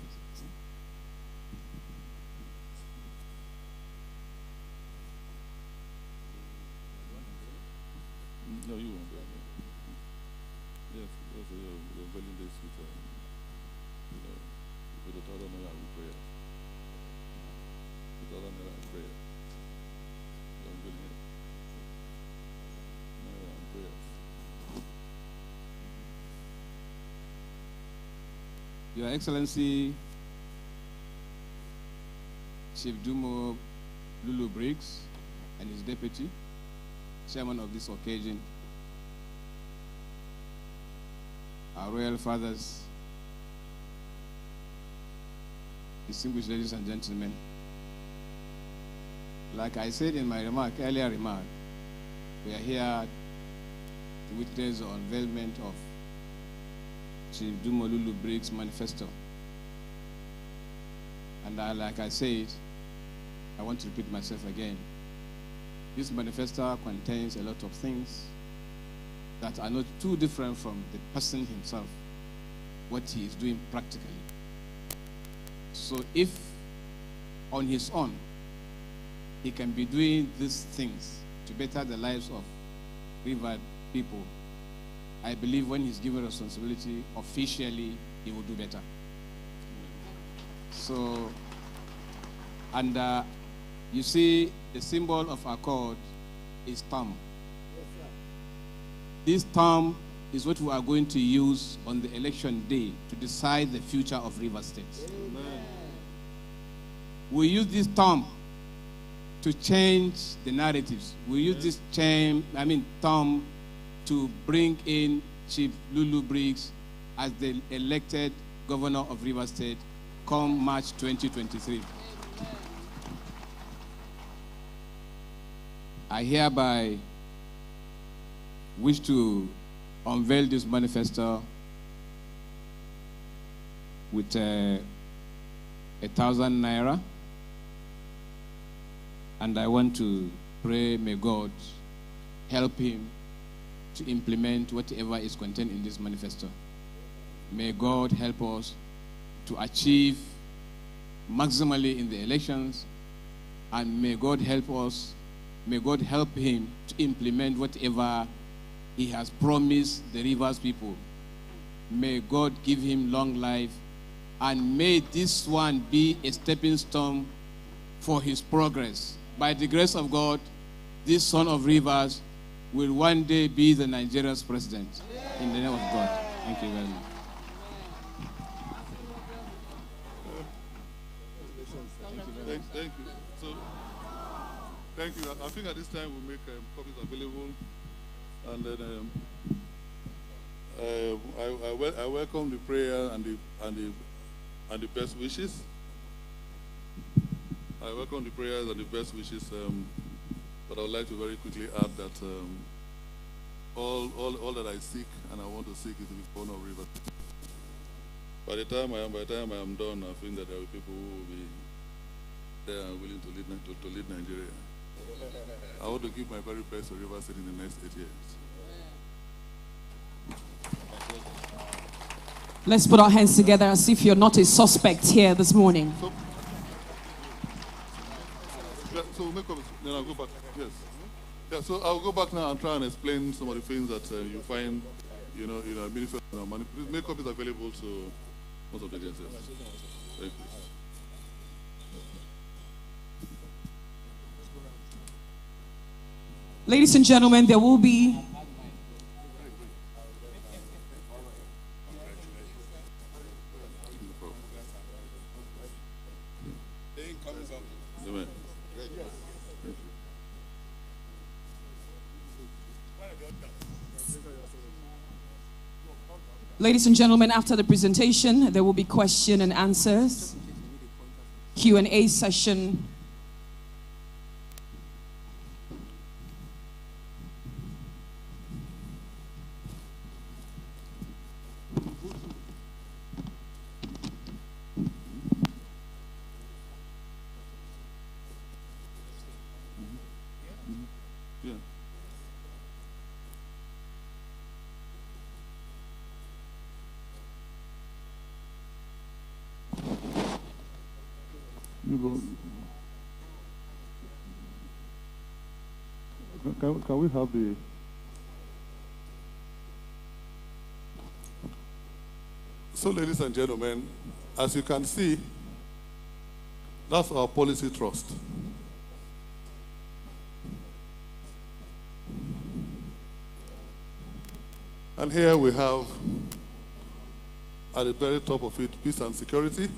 No, you won't be. Yes, also you're unveiling this with the total prayer. With total prayer. You're unveiling it. Prayers. Your Excellency, Chief Dumo Lulu-Briggs and his deputy, chairman of this occasion, our royal fathers, distinguished ladies and gentlemen, like I said in my earlier remark, we are here to witness the unveilment of Chief Dumo Lulu-Briggs Manifesto. And like I said, I want to repeat myself again. This manifesto contains a lot of things that are not too different from the person himself, what he is doing practically. So if on his own, he can be doing these things to better the lives of river people, I believe when he's given responsibility officially, he will do better. So, and you see, the symbol of accord is thumb. This thumb is what we are going to use on the election day to decide the future of River State. Amen. We use this thumb to change the narratives. We use this thumb to bring in Chief Lulu-Briggs as the elected governor of River State come March 2023. I hereby wish to unveil this manifesto with 1,000 naira, and I want to pray, may God help him to implement whatever is contained in this manifesto. May God help us to achieve maximally in the elections, and may God help us, may God help him to implement whatever he has promised the Rivers people. May God give him long life, and may this one be a stepping stone for his progress. By the grace of God, this son of Rivers will one day be the Nigeria's president. In the name of God. Thank you very much. Thank you. So, thank you. I think at this time we'll make copies available, and then I welcome the prayer and the best wishes. I welcome the prayers and the best wishes, but I would like to very quickly add that all that I seek and I want to seek is to be born of River. By the time I am done, I think that there will be people who will be there and willing to lead Nigeria. I want to give my very best to Rivers State in the next 8 years. Let's put our hands together as if you're not a suspect here this morning. So we'll make up, then I'll go back. Yes. Yeah, so I'll go back now and try and explain some of the things that you find, Minifesto. Makeup is available to most of the agencies. Thank you. Ladies and gentlemen, there will be Ladies and gentlemen, after the presentation, there will be question and answers, Q&A session. Can we have the... So, ladies and gentlemen, as you can see, that's our policy trust. And here we have, at the very top of it, peace and security.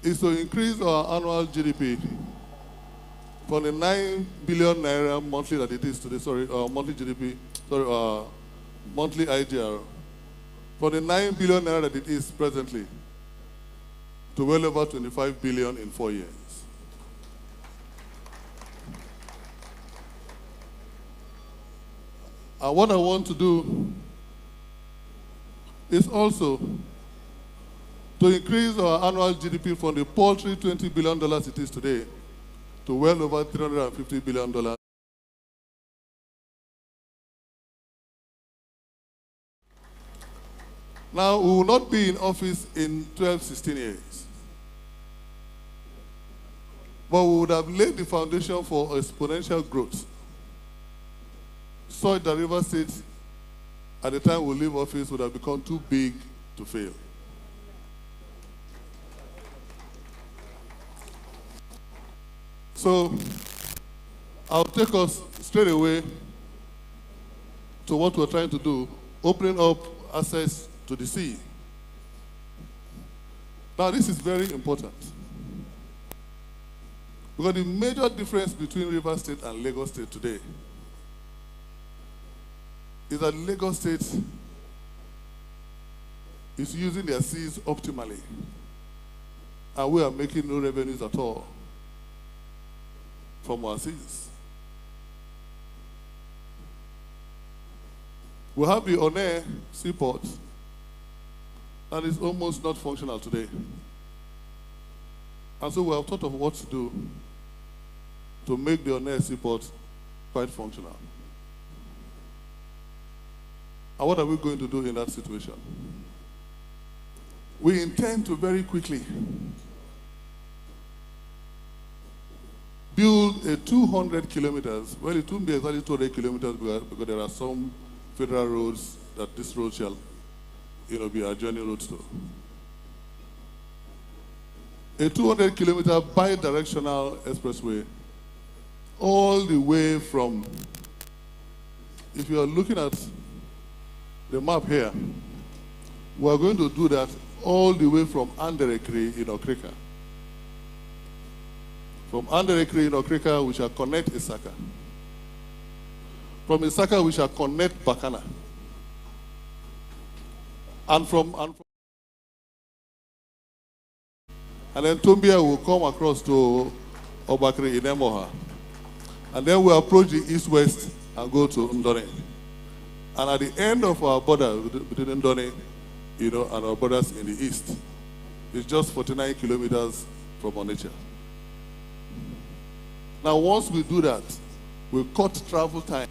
Is to increase our annual GDP from the 9 billion naira monthly that it is today, monthly GDP, monthly IGR, from the 9 billion naira that it is presently to well over 25 billion in 4 years. And what I want to do is also to increase our annual GDP from the paltry $20 billion it is today to well over $350 billion. Now, we will not be in office in 12, 16 years. But we would have laid the foundation for exponential growth, such that Rivers State, at the time we leave office, would have become too big to fail. So I'll take us straight away to what we're trying to do, opening up access to the sea. Now, this is very important, because the major difference between Rivers State and Lagos State today is that Lagos State is using their seas optimally, and we are making no revenues at all from our seas. We have the Onne seaport, and it's almost not functional today. And so we have thought of what to do to make the Onne seaport quite functional. And what are we going to do in that situation? We intend to very quickly build a 200 kilometers, well, it won't be exactly 200 kilometers because there are some federal roads that this road shall, be adjoining roads to. A 200-kilometer bi-directional expressway all the way from, if you are looking at the map here, we are going to do that all the way from Anderekri in Okrika. From Anderekri in Okrika, we shall connect Isaka. From Isaka, we shall connect Bakana. And then Tumbia will come across to Obakri in Emoha. And then we approach the east-west and go to Ndone. And at the end of our border between Ndone, and our borders in the east, it's just 49 kilometers from Onitsha. Now, once we do that, we cut travel time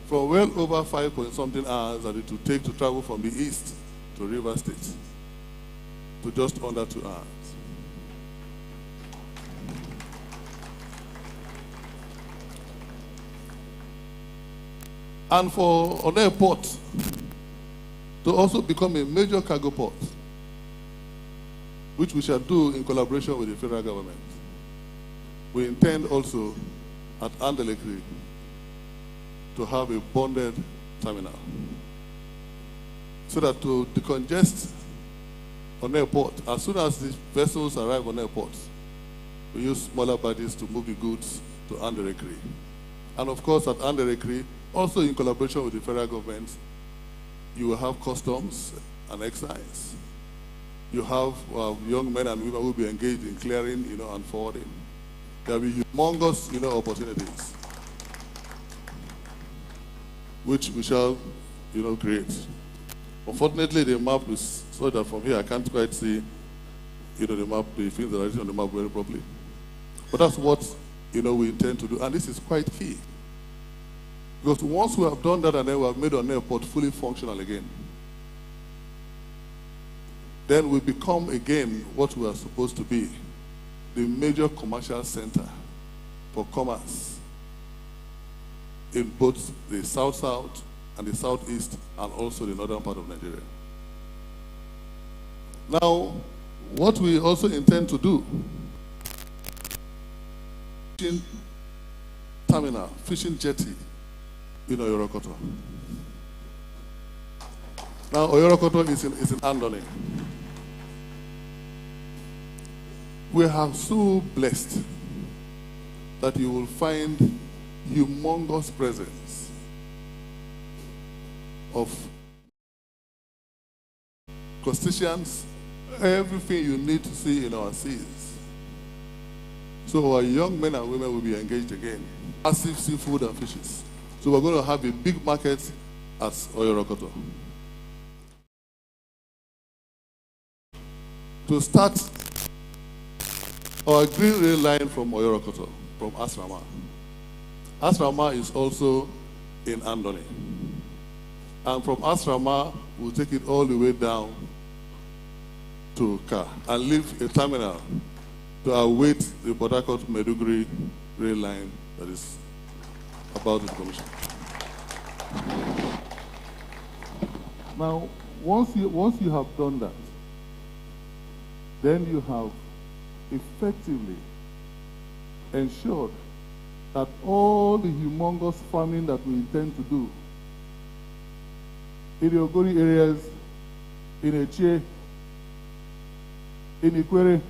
from well over 5-point-something hours that it will take to travel from the east to River State to just under 2 hours. And for Onitsha Port to also become a major cargo port, which we shall do in collaboration with the federal government, we intend also at Anderekri to have a bonded terminal so that to decongest Onitsha Port, as soon as the vessels arrive on Onitsha Port, we use smaller bodies to move the goods to Anderekri. And of course, at Anderekri, also in collaboration with the federal government, you will have customs and excise. You have young men and women who will be engaged in clearing, and forwarding. There will be humongous, opportunities, which we shall, create. Unfortunately, the map is so that from here I can't quite see, the map, the things that are written on the map very properly. But that's what, we intend to do, and this is quite key. Because once we have done that and then we have made our airport fully functional again, then we become again what we are supposed to be, the major commercial center for commerce in both the south-south and the southeast and also the northern part of Nigeria. Now, what we also intend to do, fishing terminal, fishing jetty, Oyorokoto. Now, Oyorokoto is in Andoni. We are so blessed that you will find humongous presence of crustaceans, everything you need to see in our seas. So our young men and women will be engaged again. Massive seafood and fishes. So we're going to have a big market at Oyorokoto. To start our green rail line from Oyorokoto, from Asrama. Asrama is also in Andoni. And from Asrama, we'll take it all the way down to Ka and leave a terminal to await the Port Harcourt-Maiduguri rail line that is about the commission. Now, once you have done that, then you have effectively ensured that all the humongous farming that we intend to do in the Ogoni areas, in Eche, in Ikwere,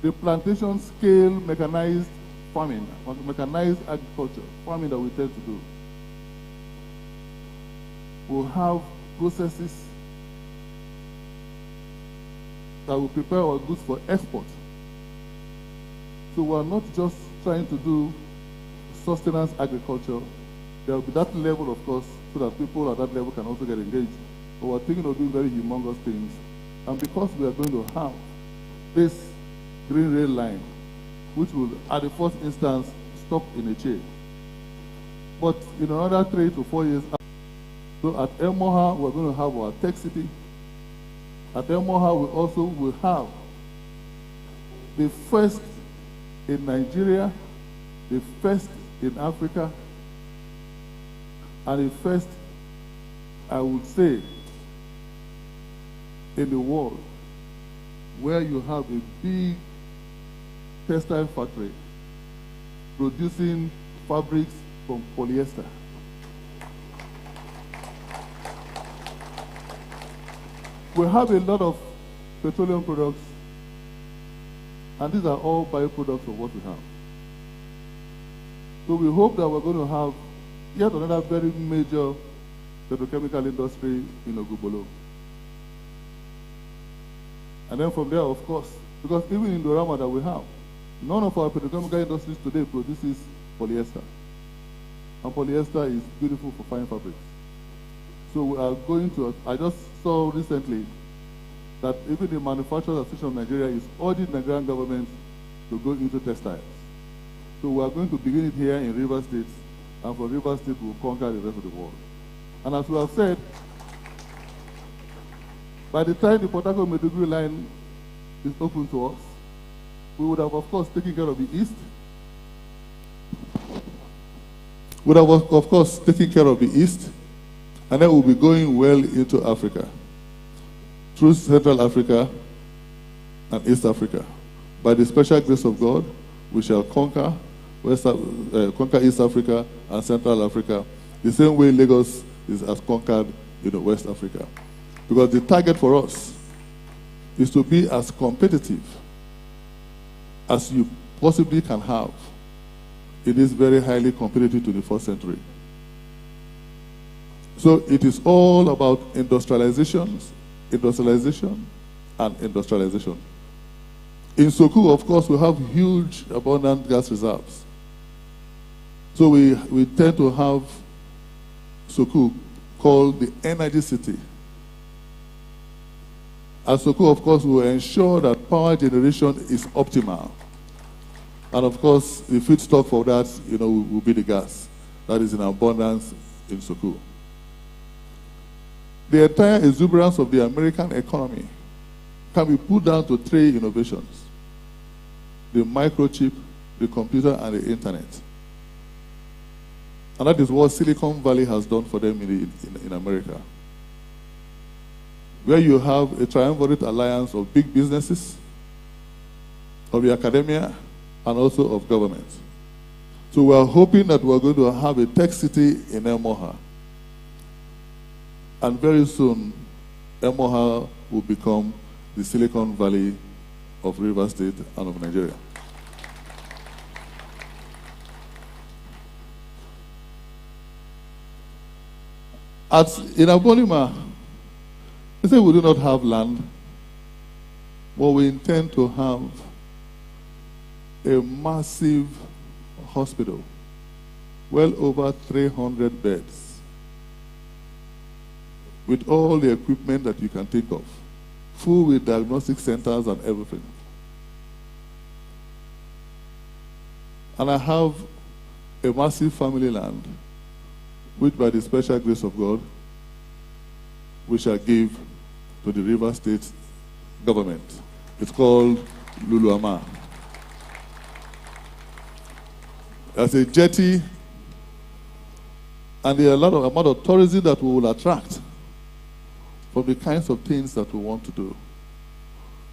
the plantation scale mechanized farming, mechanized agriculture, farming that we intend to do, will have processes that will prepare our goods for export. So we're not just trying to do sustenance agriculture. There will be that level, of course, so that people at that level can also get engaged. But we're thinking of doing very humongous things. And because we are going to have this green rail line, which will, at the first instance, stop in Eche. But in another 3 to 4 years, so at Emoha, we're going to have our tech city. At Emoha, we also will have the first in Nigeria, the first in Africa, and the first, I would say, in the world, where you have a big textile factory producing fabrics from polyester. We have a lot of petroleum products, and these are all byproducts of what we have. So we hope that we're going to have yet another very major petrochemical industry in Ogbolo. And then from there, of course, because even in Dorama that we have, none of our petrochemical industries today produces polyester. And polyester is beautiful for fine fabrics. So we are going to, I just saw recently that even the Manufacturers Association of Nigeria is urging the Nigerian government to go into textiles. So we are going to begin it here in Rivers State, and from Rivers State we'll conquer the rest of the world. And as we have said, by the time the Port Harcourt-Maiduguri line is open to us, we would have, of course, taken care of the East. We would have, of course, taken care of the East, and then we'll be going well into Africa, through Central Africa and East Africa. By the special grace of God, we shall conquer East Africa and Central Africa, the same way Lagos has conquered West Africa. Because the target for us is to be as competitive as you possibly can have in this very highly competitive 21st century. So it is all about industrialization, and industrialization. In Soku, of course, we have huge, abundant gas reserves. So we tend to have Soku called the energy city. And Soku, of course, will ensure that power generation is optimal. And of course, the feedstock for that, will be the gas that is in abundance in Soku. The entire exuberance of the American economy can be put down to 3 innovations: the microchip, the computer, and the internet. And that is what Silicon Valley has done for them in America, where you have a triumvirate alliance of big businesses, of the academia, and also of government. So we are hoping that we are going to have a tech city in Emoha. And very soon, Emoha will become the Silicon Valley of Rivers State and of Nigeria. In Abolima, they say we do not have land, but we intend to have a massive hospital, well over 300 beds, with all the equipment that you can think of, full with diagnostic centers and everything. And I have a massive family land, which by the special grace of God, we shall give to the River State government. It's called Luluama. There's a jetty, and there are a lot of amount of tourism that we will attract from the kinds of things that we want to do,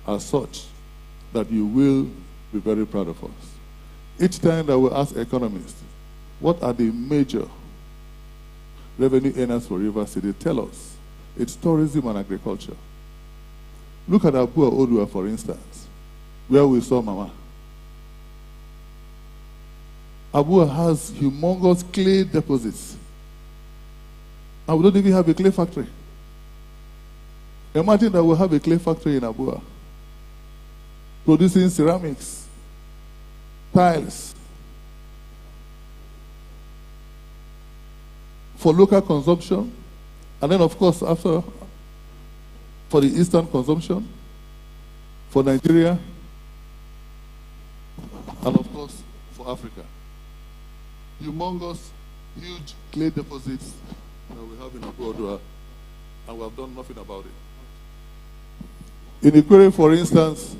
as such that you will be very proud of us. Each time that we ask economists, what are the major revenue earners for River State, they tell us it's tourism and agriculture. Look at Abua Odua, for instance, where we saw Mama. Abua has humongous clay deposits, and we don't even have a clay factory. Imagine that we have a clay factory in Abua, producing ceramics, tiles, for local consumption, and then of course after for the Eastern consumption, for Nigeria, and of course for Africa. Humongous, huge clay deposits that we have in Abuadua, and we have done nothing about it. In Ikwere, for instance,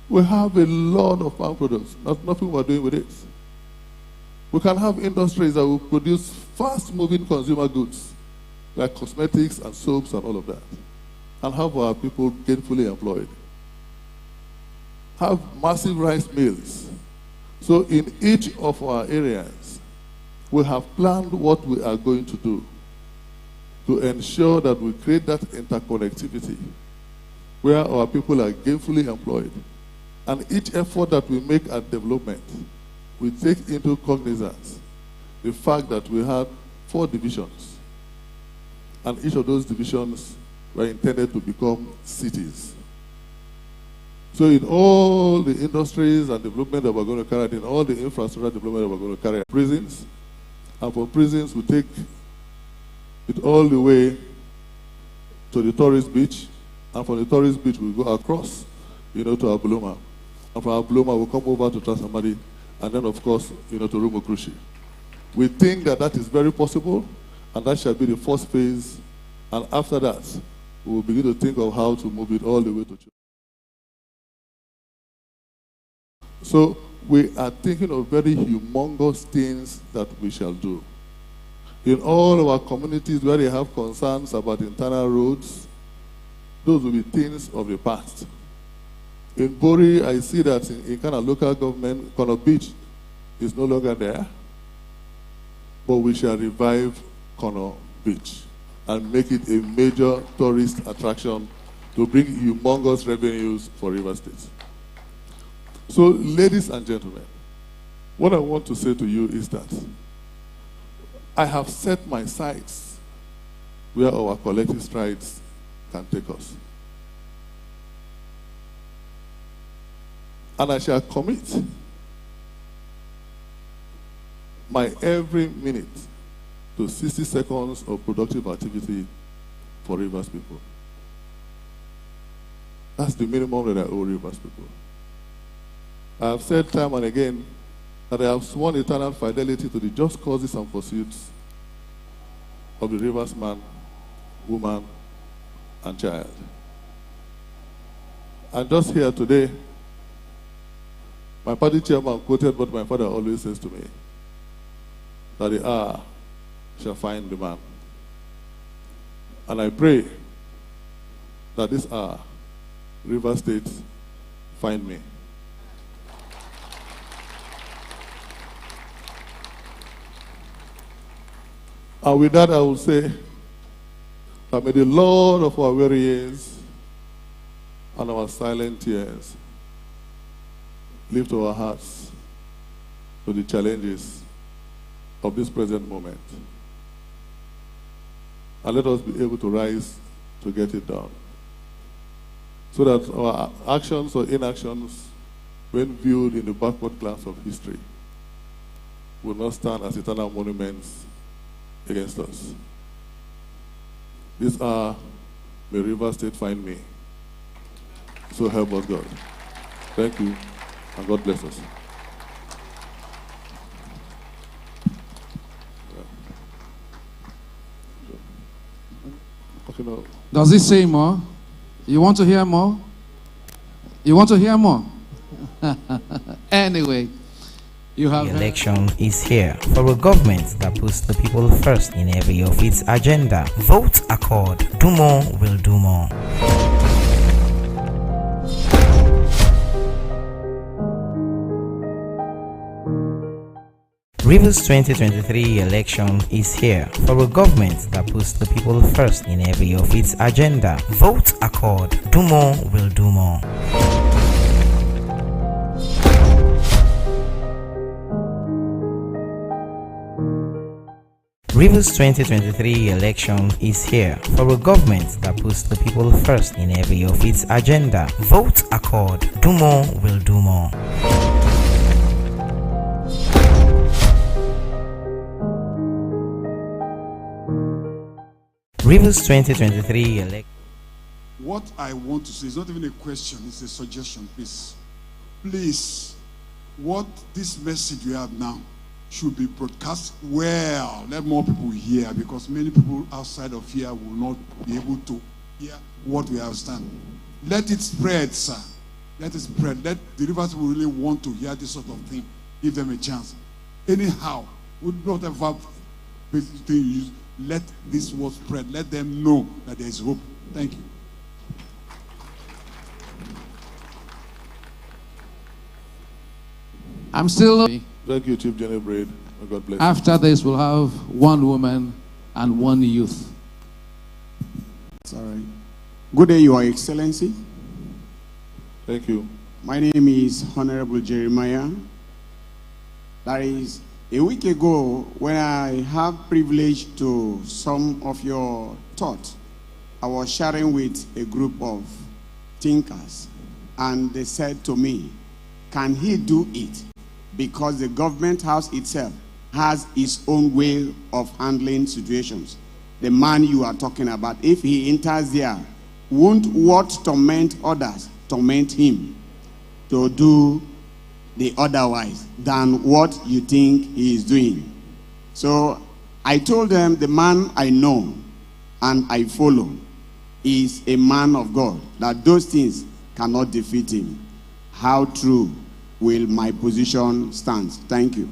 We have a lot of farm products. Nothing we're doing with it. We can have industries that will produce fast-moving consumer goods, like cosmetics and soaps and all of that, and have our people gainfully employed. Have massive rice mills. So in each of our areas, we have planned what we are going to do to ensure that we create that interconnectivity where our people are gainfully employed. And each effort that we make at development, we take into cognizance the fact that we have 4 divisions. And each of those divisions were intended to become cities. So in all the industries and development that we're going to carry out, in all the infrastructure development that we're going to carry out, prisons, and from prisons we take it all the way to the tourist beach, and from the tourist beach we go across, to Abuloma. And from Abuloma we'll come over to Transamadi, and then of course, to Rumokrushi. We think that that is very possible, and that shall be the first phase, and after that, we will begin to think of how to move it all the way to Chile. So we are thinking of very humongous things that we shall do. In all of our communities where they have concerns about internal roads, those will be things of the past. In Bori, I see that in kind of local government, Kono Beach is no longer there, but we shall revive Kono Beach and make it a major tourist attraction to bring humongous revenues for River State. So, ladies and gentlemen, what I want to say to you is that I have set my sights where our collective strides can take us. And I shall commit my every minute to 60 seconds of productive activity for Rivers people. That's the minimum that I owe Rivers people. I have said time and again that I have sworn eternal fidelity to the just causes and pursuits of the Rivers man, woman, and child. And just here today, my party chairman quoted what my father always says to me, that the hour shall find the man. And I pray that this hour, River State, find me. And with that, I will say that may the Lord of our weary years and our silent tears lift our hearts to the challenges of this present moment. And let us be able to rise to get it done. So that our actions or inactions, when viewed in the backward glance of history, will not stand as eternal monuments against us. These are, may River State find me. So help us God. Thank you, and God bless us. Does he say more? You want to hear more? You want to hear more? Anyway, you have the election is here for a government that puts the people first in every of its agenda. Vote accord. Dumo will do more. Rivers 2023 election is here for a government that puts the people first in every of its agenda. Vote accord. Dumo will do more. Rivers 2023 election is here for a government that puts the people first in every of its agenda. Vote accord. Dumo will do more. Rivers 2023 election. What I want to say is not even a question, it's a suggestion, please. Please, what this message we have now should be broadcast well. Let more people hear, because many people outside of here will not be able to hear what we have done. Let it spread, sir. Let it spread. Let the rivers who really want to hear this sort of thing, give them a chance. Anyhow, whatever thing you use, let this word spread. Let them know that there is hope. Thank you. I'm still. Thank you, Chief General Braid. God bless you. After this, we'll have one woman and one youth. Sorry. Good day, Your Excellency. Thank you. My name is Honorable Jeremiah. That is a week ago when I had privilege to some of your thoughts. I was sharing with a group of thinkers, and they said to me, can he do it? Because the government house itself has its own way of handling situations. The man you are talking about, if he enters there, won't what torment others torment him to do the otherwise than what you think he is doing? So I told them the man I know and I follow is a man of God, that those things cannot defeat him. How true will my position stand? Thank you.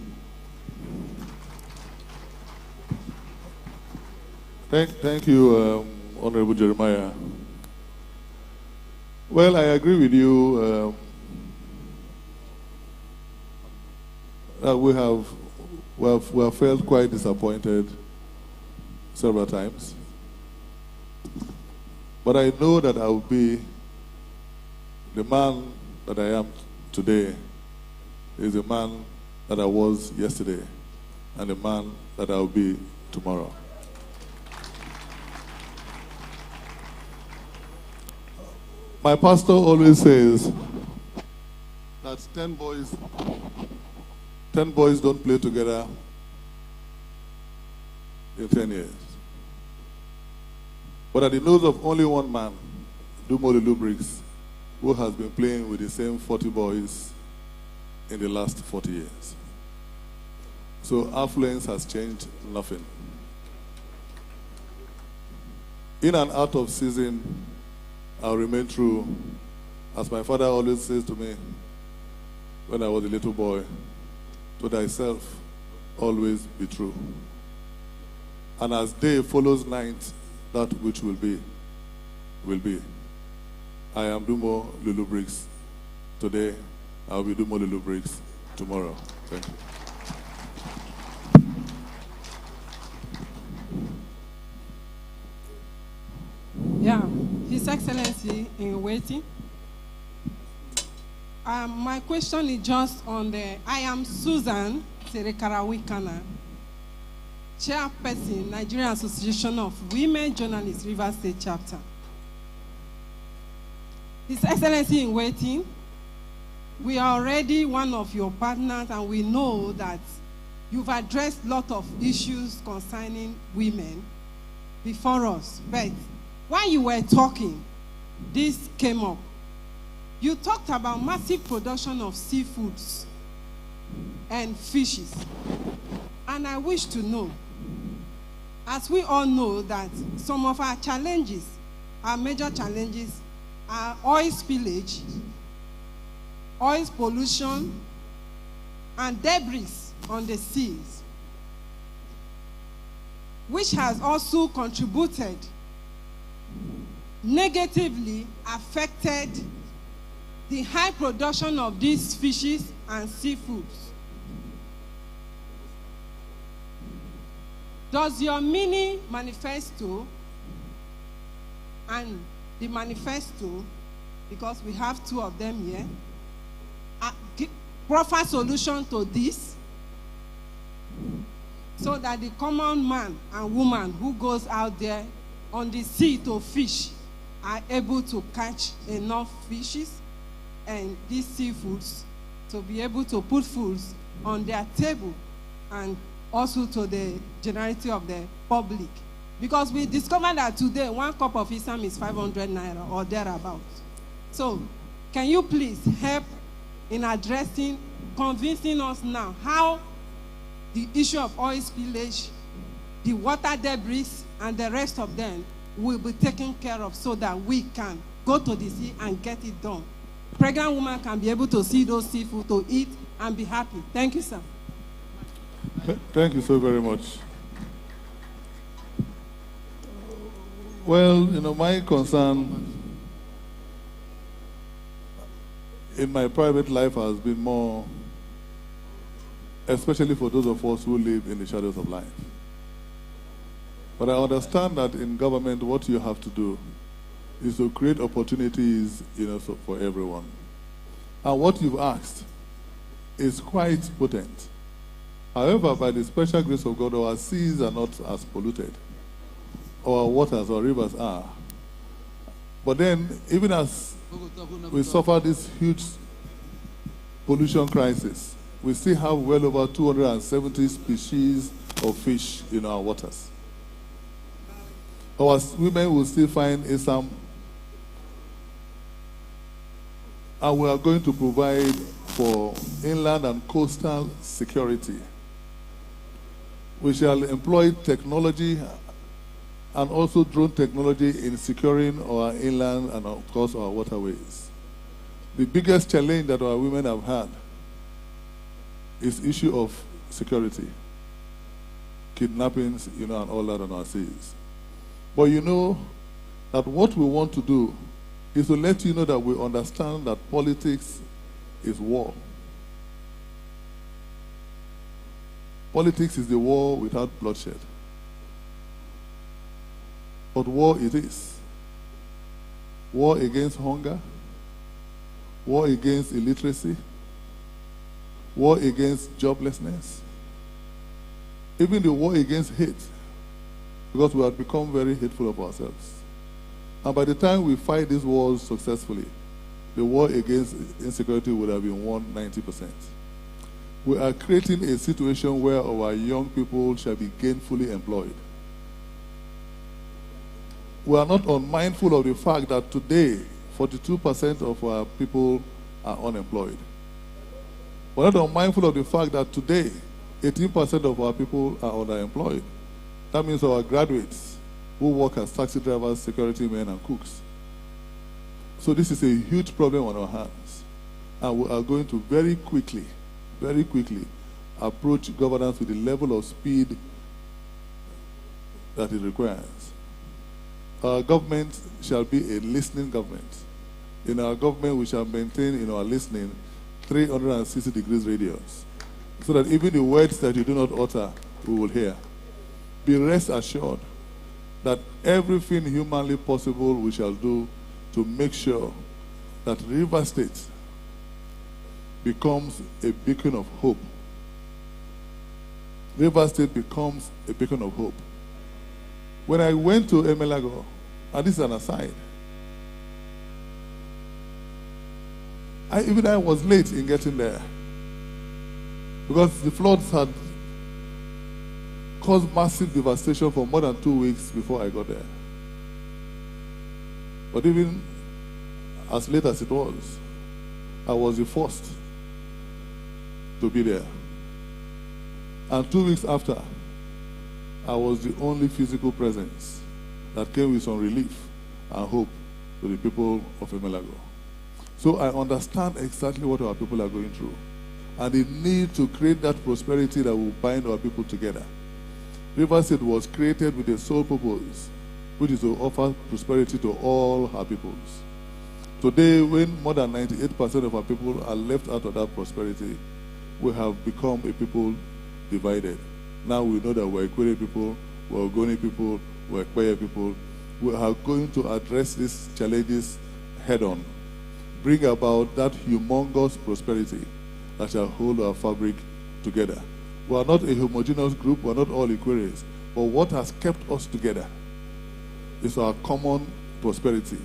Thank you, Honorable Jeremiah. Well, I agree with you. We have felt quite disappointed several times. But I know that I will be the man that I am today is the man that I was yesterday and the man that I will be tomorrow. My pastor always says that 10 boys don't play together in 10 years. But at the nose of only one man, Dumo Lulu-Briggs, who has been playing with the same 40 boys in the last 40 years. So affluence has changed nothing. In and out of season, I'll remain true. As my father always says to me when I was a little boy, to thyself always be true. And as day follows night, that which will be, will be. I am Dumo Lulu-Briggs. Today, I'll be Dumo Lulu-Briggs tomorrow. Thank you. Yeah, His Excellency in waiting. My question is just on the, I am Susan Serekarawikana, Chairperson, Nigerian Association of Women Journalists, Rivers State Chapter. His Excellency in waiting, we are already one of your partners and we know that you've addressed a lot of issues concerning women before us. But while you were talking, this came up. You talked about massive production of seafoods and fishes. And I wish to know, as we all know that some of our challenges, our major challenges, are oil spillage, oil pollution, and debris on the seas, which has also contributed, negatively affected the high production of these fishes and seafoods. Does your mini manifesto and the manifesto, because we have two of them here, proffer solution to this so that the common man and woman who goes out there on the sea to fish are able to catch enough fishes and these seafoods to be able to put foods on their table and also to the generality of the public? Because we discovered that today 1 cup of isam is 500 naira or thereabouts. So can you please help in addressing, convincing us now how the issue of oil spillage, the water debris, and the rest of them will be taken care of so that we can go to the sea and get it done pregnant woman can be able to see those seafood to eat and be happy. Thank you, sir. Thank you so very much. Well, my concern in my private life has been more, especially for those of us who live in the shadows of life. But I understand that in government, what you have to do is to create opportunities, for everyone. And what you've asked is quite potent. However, by the special grace of God, our seas are not as polluted. Our waters or rivers are. But then, even as we suffer this huge pollution crisis, we still have well over 270 species of fish in our waters. Our women will still find some, and we are going to provide for inland and coastal security. We shall employ technology and also drone technology in securing our inland and, of course, our waterways. The biggest challenge that our women have had is issue of security, kidnappings, and all that on our seas. But that what we want to do is to let you know that we understand that politics is war. Politics is the war without bloodshed. But war it is. War against hunger, war against illiteracy, war against joblessness, even the war against hate, because we have become very hateful of ourselves. And by the time we fight these wars successfully, the war against insecurity would have been won 90%. We are creating a situation where our young people shall be gainfully employed. We are not unmindful of the fact that today, 42% of our people are unemployed. We're not unmindful of the fact that today, 18% of our people are underemployed. That means our graduates who work as taxi drivers, security men, and cooks. So this is a huge problem on our hands. And we are going to very quickly approach governance with the level of speed that it requires. Our government shall be a listening government. In our government, we shall maintain in our listening 360 degrees radius, so that even the words that you do not utter, we will hear. Be rest assured that everything humanly possible we shall do to make sure that River State becomes a beacon of hope. River State becomes a beacon of hope. When I went to Emelago, and this is an aside, I was late in getting there because the floods had caused massive devastation for more than 2 weeks before I got there. But even as late as it was, I was the first to be there. And 2 weeks after, I was the only physical presence that came with some relief and hope to the people of Emelago. So I understand exactly what our people are going through and the need to create that prosperity that will bind our people together. River State was created with a sole purpose, which is to offer prosperity to all our peoples. Today, when more than 98% of our people are left out of that prosperity, we have become a people divided. Now we know that we're Ekwere people, we're Ogoni people, we're Ekpeye people. We are going to address these challenges head on. Bring about that humongous prosperity that shall hold our fabric together. We are not a homogeneous group, we're not all Ekweres, but what has kept us together is our common prosperity,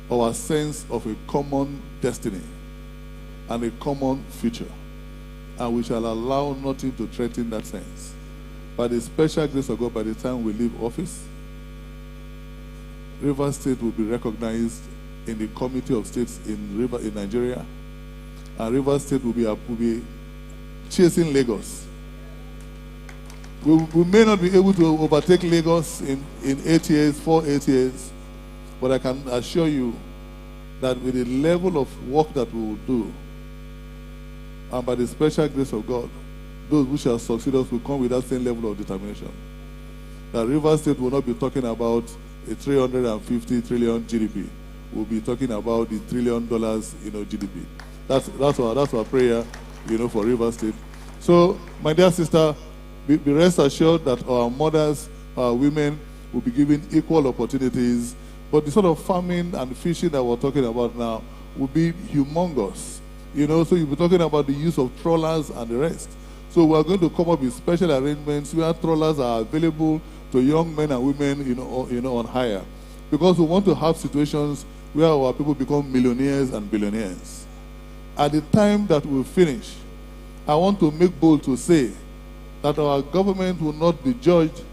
our sense of a common destiny and a common future. And we shall allow nothing to threaten that sense. By the special grace of God, by the time we leave office, River State will be recognized in the Committee of States in Nigeria, and River State will be chasing Lagos. We may not be able to overtake Lagos in 8 years, 4 8 years, but I can assure you that with the level of work that we will do, and by the special grace of God, those who shall succeed us will come with that same level of determination. That Rivers State will not be talking about a 350 trillion GDP. We'll be talking about the $1 trillion, GDP. That's our prayer, for Rivers State. So, my dear sister, be rest assured that our mothers, our women, will be given equal opportunities. But the sort of farming and fishing that we're talking about now will be humongous. So you'll be talking about the use of trawlers and the rest. So we're going to come up with special arrangements where trawlers are available to young men and women, on hire. Because we want to have situations where our people become millionaires and billionaires. At the time that we finish, I want to make bold to say that our government will not be judged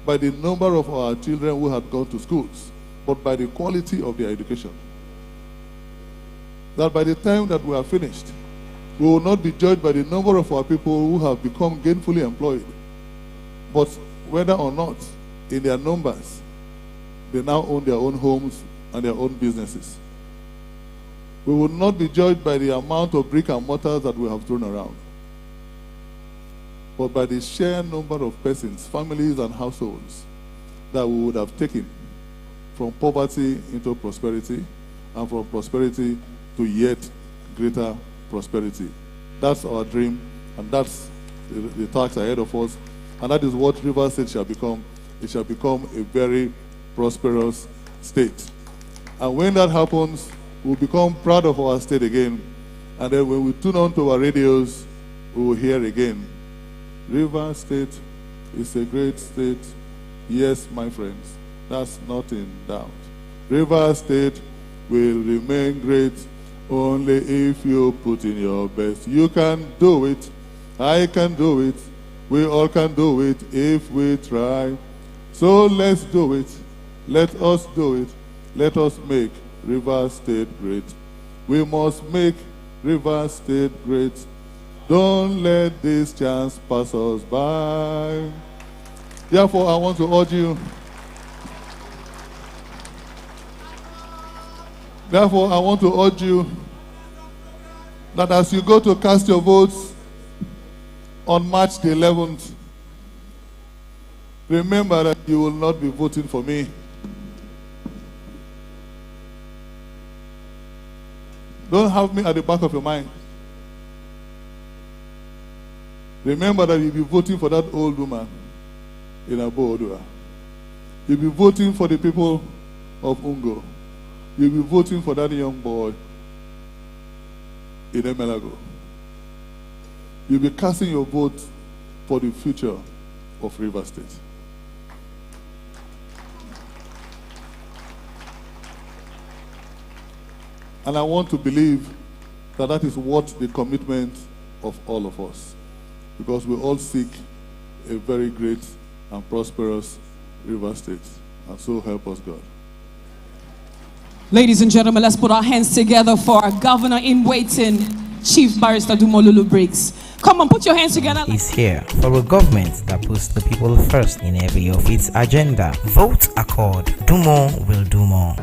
by the number of our children who have gone to schools, but by the quality of their education. That by the time that we are finished, we will not be judged by the number of our people who have become gainfully employed, but whether or not, in their numbers, they now own their own homes and their own businesses. We will not be judged by the amount of brick and mortar that we have thrown around, but by the sheer number of persons, families and households that we would have taken from poverty into prosperity and from prosperity to yet greater prosperity. That's our dream, and that's the task ahead of us, and that is what Rivers State shall become. It shall become a very prosperous state. And when that happens, we'll become proud of our state again. And then when we tune on to our radios, we will hear again, Rivers State is a great state. Yes, my friends, that's not in doubt. Rivers State will remain great only if you put in your best. You can do it. I can do it. We all can do it if we try. So let's do it. Let us do it. Let us make Rivers State great. We must make Rivers State great. Don't let this chance pass us by. Therefore, I want to urge you. Therefore, I want to urge you that as you go to cast your votes on March the 11th, remember that you will not be voting for me. Don't have me at the back of your mind. Remember that you'll be voting for that old woman in Abo Odua. You'll be voting for the people of Ungo. You'll be voting for that young boy in Emelago. You'll be casting your vote for the future of Rivers State. And I want to believe that that is what the commitment of all of us, because we all seek a very great and prosperous Rivers State. And so help us God. Ladies and gentlemen, let's put our hands together for our governor in waiting, Chief Barrister Dumo Lulu-Briggs. Come on, put your hands together. Is here for a government that puts the people first in every of its agenda. Vote accord. Dumo will do more.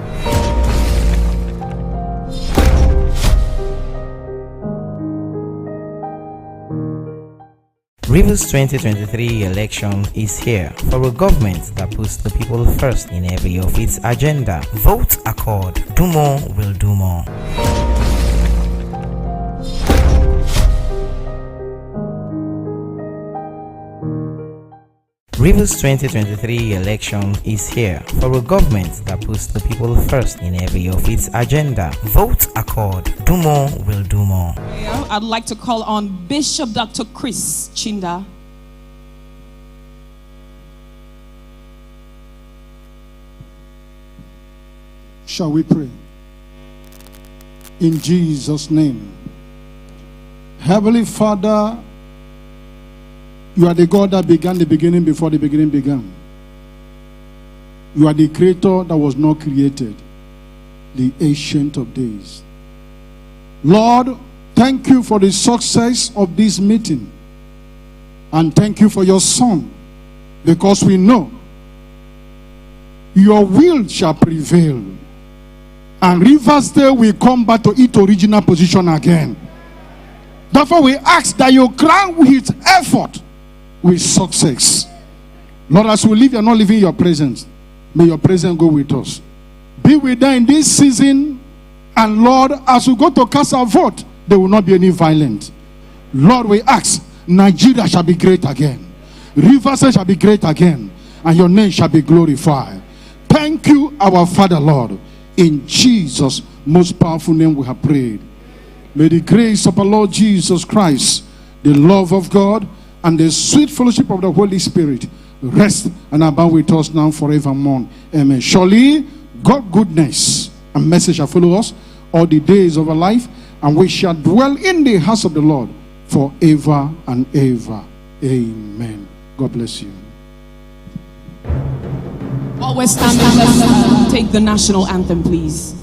Rivers 2023 election is here for a government that puts the people first in every of its agenda. Vote accord. Dumo will do more. Rivers 2023 election is here for a government that puts the people first in every of its agenda. Vote accord. Dumo will do more. I'd like to call on Bishop Dr. Chris Chinda. Shall we pray? In Jesus' name. Heavenly Father, you are the God that began the beginning before the beginning began. You are the creator that was not created, the ancient of days. Lord, thank you for the success of this meeting. And thank you for your son, because we know your will shall prevail. And Rivers State will come back to its original position again. Therefore, we ask that you crown with effort with success. Lord, as we live, you are not living your presence. May your presence go with us. Be with them in this season. And Lord, as we go to cast our vote, there will not be any violence. Lord, we ask, Nigeria shall be great again. Rivers shall be great again. And your name shall be glorified. Thank you, our Father, Lord. In Jesus' most powerful name we have prayed. May the grace of our Lord Jesus Christ, the love of God, and the sweet fellowship of the Holy Spirit rest and abide with us now forevermore. Amen. Surely, God's goodness and mercy shall follow us all the days of our life, and we shall dwell in the house of the Lord forever and ever. Amen. God bless you. While we're standing, let's take the national anthem, please.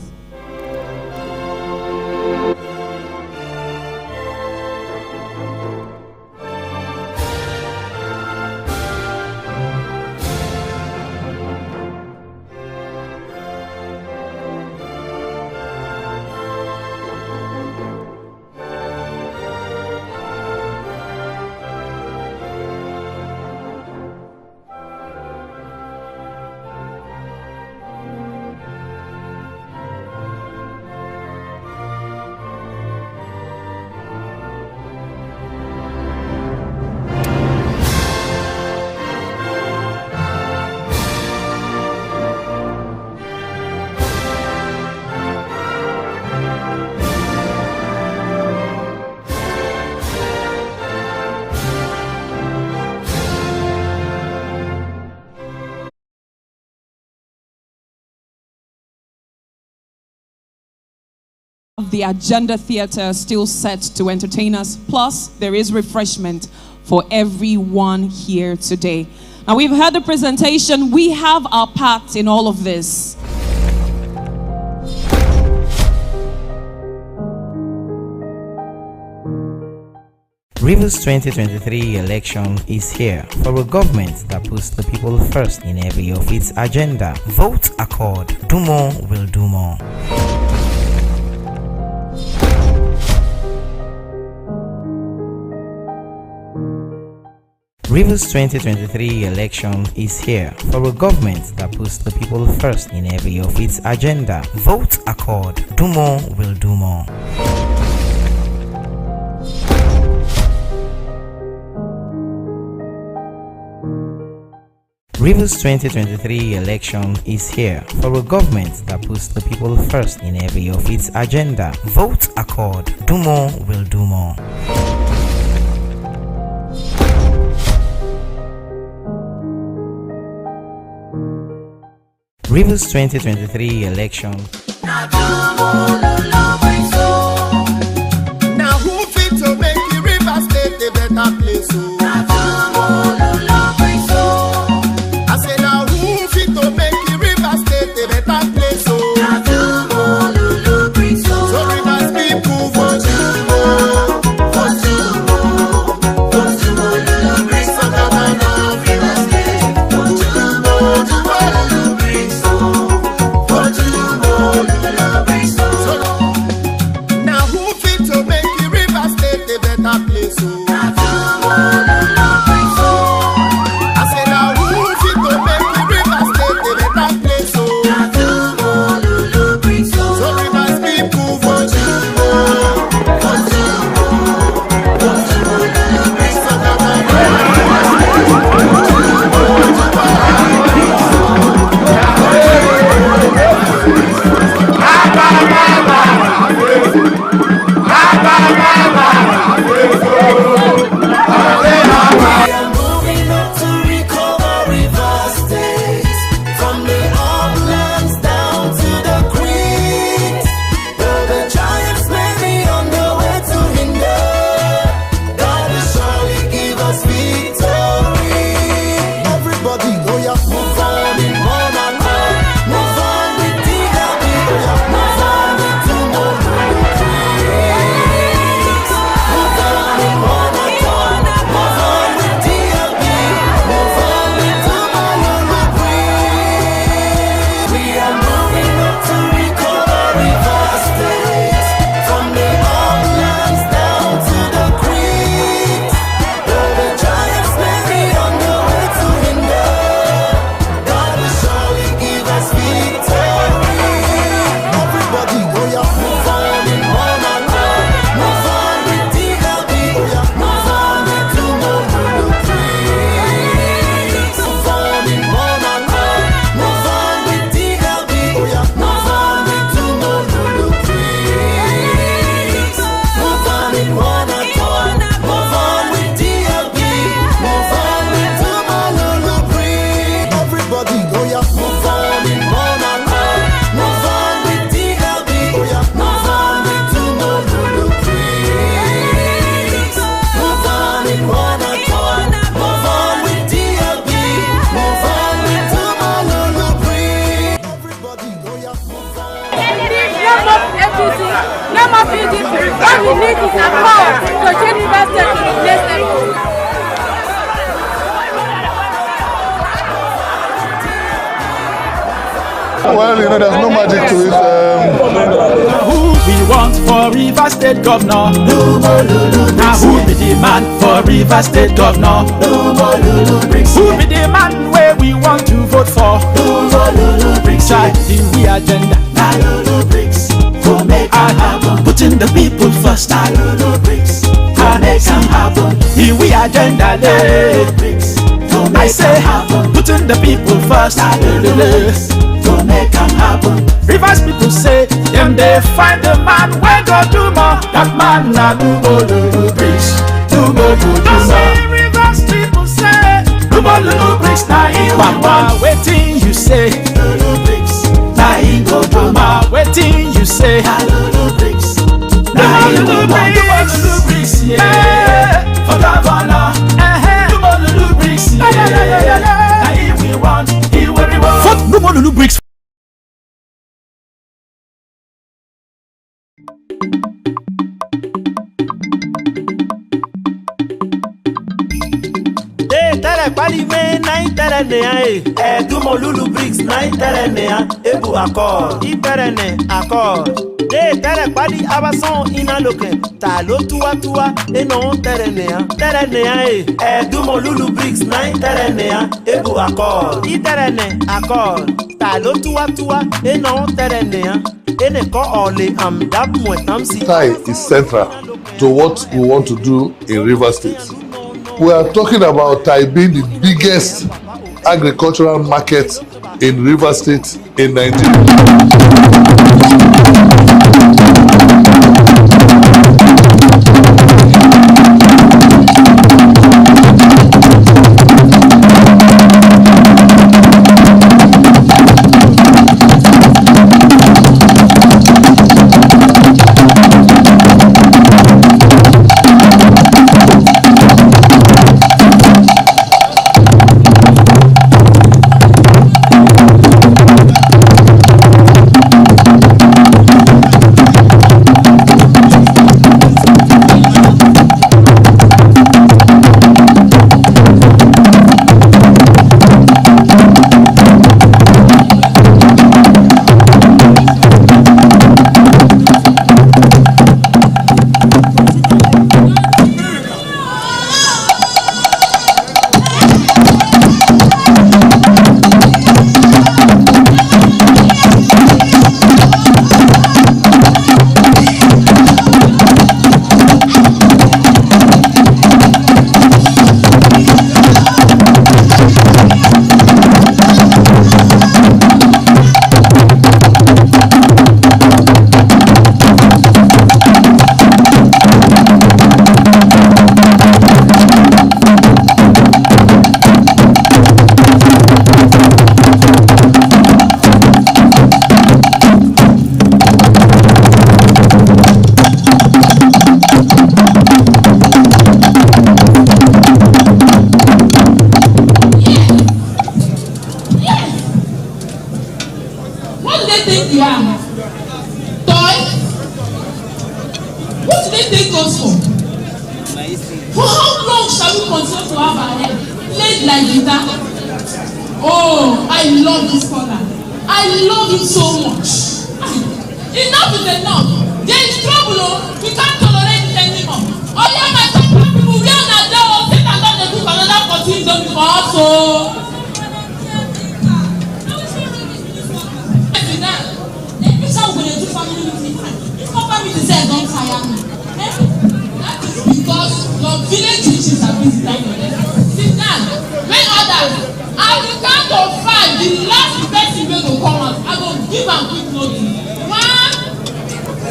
The agenda theater still set to entertain us. Plus, there is refreshment for everyone here today. Now, we've heard the presentation. We have our part in all of this. Rivers 2023 election is here for a government that puts the people first in every of its agenda. Vote accord. Dumo will do more. Rivers 2023 election is here for a government that puts the people first in every of its agenda. Vote accord. Dumo will do more. Rivers 2023 election is here for a government that puts the people first in every of its agenda. Vote accord. Dumo will do more. Rivers 2023 election. Now who fit to make the Rivers State a better place? I say now who fit to make the Rivers State a better place? Dumo Lulu-Briggs. So Rivers people vote Dumo, vote Dumo, vote Dumo Lulu-Briggs. So governor of Rivers State, vote Dumo, Dumo Lulu-Briggs. Now who fit to make the Rivers State a better place? one accord. Move on with DLB. Move on with Dumo Lulu-Briggs. Everybody, oh yeah, move on. No more FTC, no more PDP. What we need is a call to change Rivers State to the next level. Well, you know, there's no magic to it. Who we want for Rivers State Governor? Dumo Lulu-Briggs. Now who be the man for Rivers State Governor? Dumo Lulu-Briggs. Who be the man where we want to vote for? Dumo Lulu-Briggs. Side the we agenda. Now Lulu-Briggs. To make it happen. Putting the people first. Now Lulu-Briggs. To make it happen. The we agenda. Lulu-Briggs. I say happen. Putting the people first. Now Lulu-Briggs. To make them happen. Rivers people say, them they find the man where go do more. That man na Dumo Lulu-Briggs. Dumo Lulu-Briggs. Rivers people say, Dumo Lulu-Briggs na in Mama. Waiting you say, Lulu-Briggs na in go Mama. Waiting you say, Lulu-Briggs na in Lulu-Briggs. Yeah, for governor. Dumo Lulu-Briggs. Yeah, na in we want. Fuck Dumo Lulu-Briggs. Palime na interene Dumo Lulu-Briggs na interene ebu accord interene accord de tere pali abason inaloke ta lo tua no terene Dumo Lulu-Briggs na interene ebu accord interene accord ta lo tua no terene ene ko ole am dab motam si. Tie is central to what we want to do in Rivers State. We are talking about Thai being the biggest agricultural market in Rivers State in Nigeria. For how long shall we continue to have our head laid like guitar? Oh, I love this father. I love him so much. Enough is enough. There is trouble. Oh. We can't tolerate it anymore. Oh yeah, my people, we are not there. Oh, take another do another 14 don't for us. So. Don't tire me. That is because your village witches have been dying on them. Sit down. When others, I will count to 5. The last person will go come out. I will give am quick notice. 1,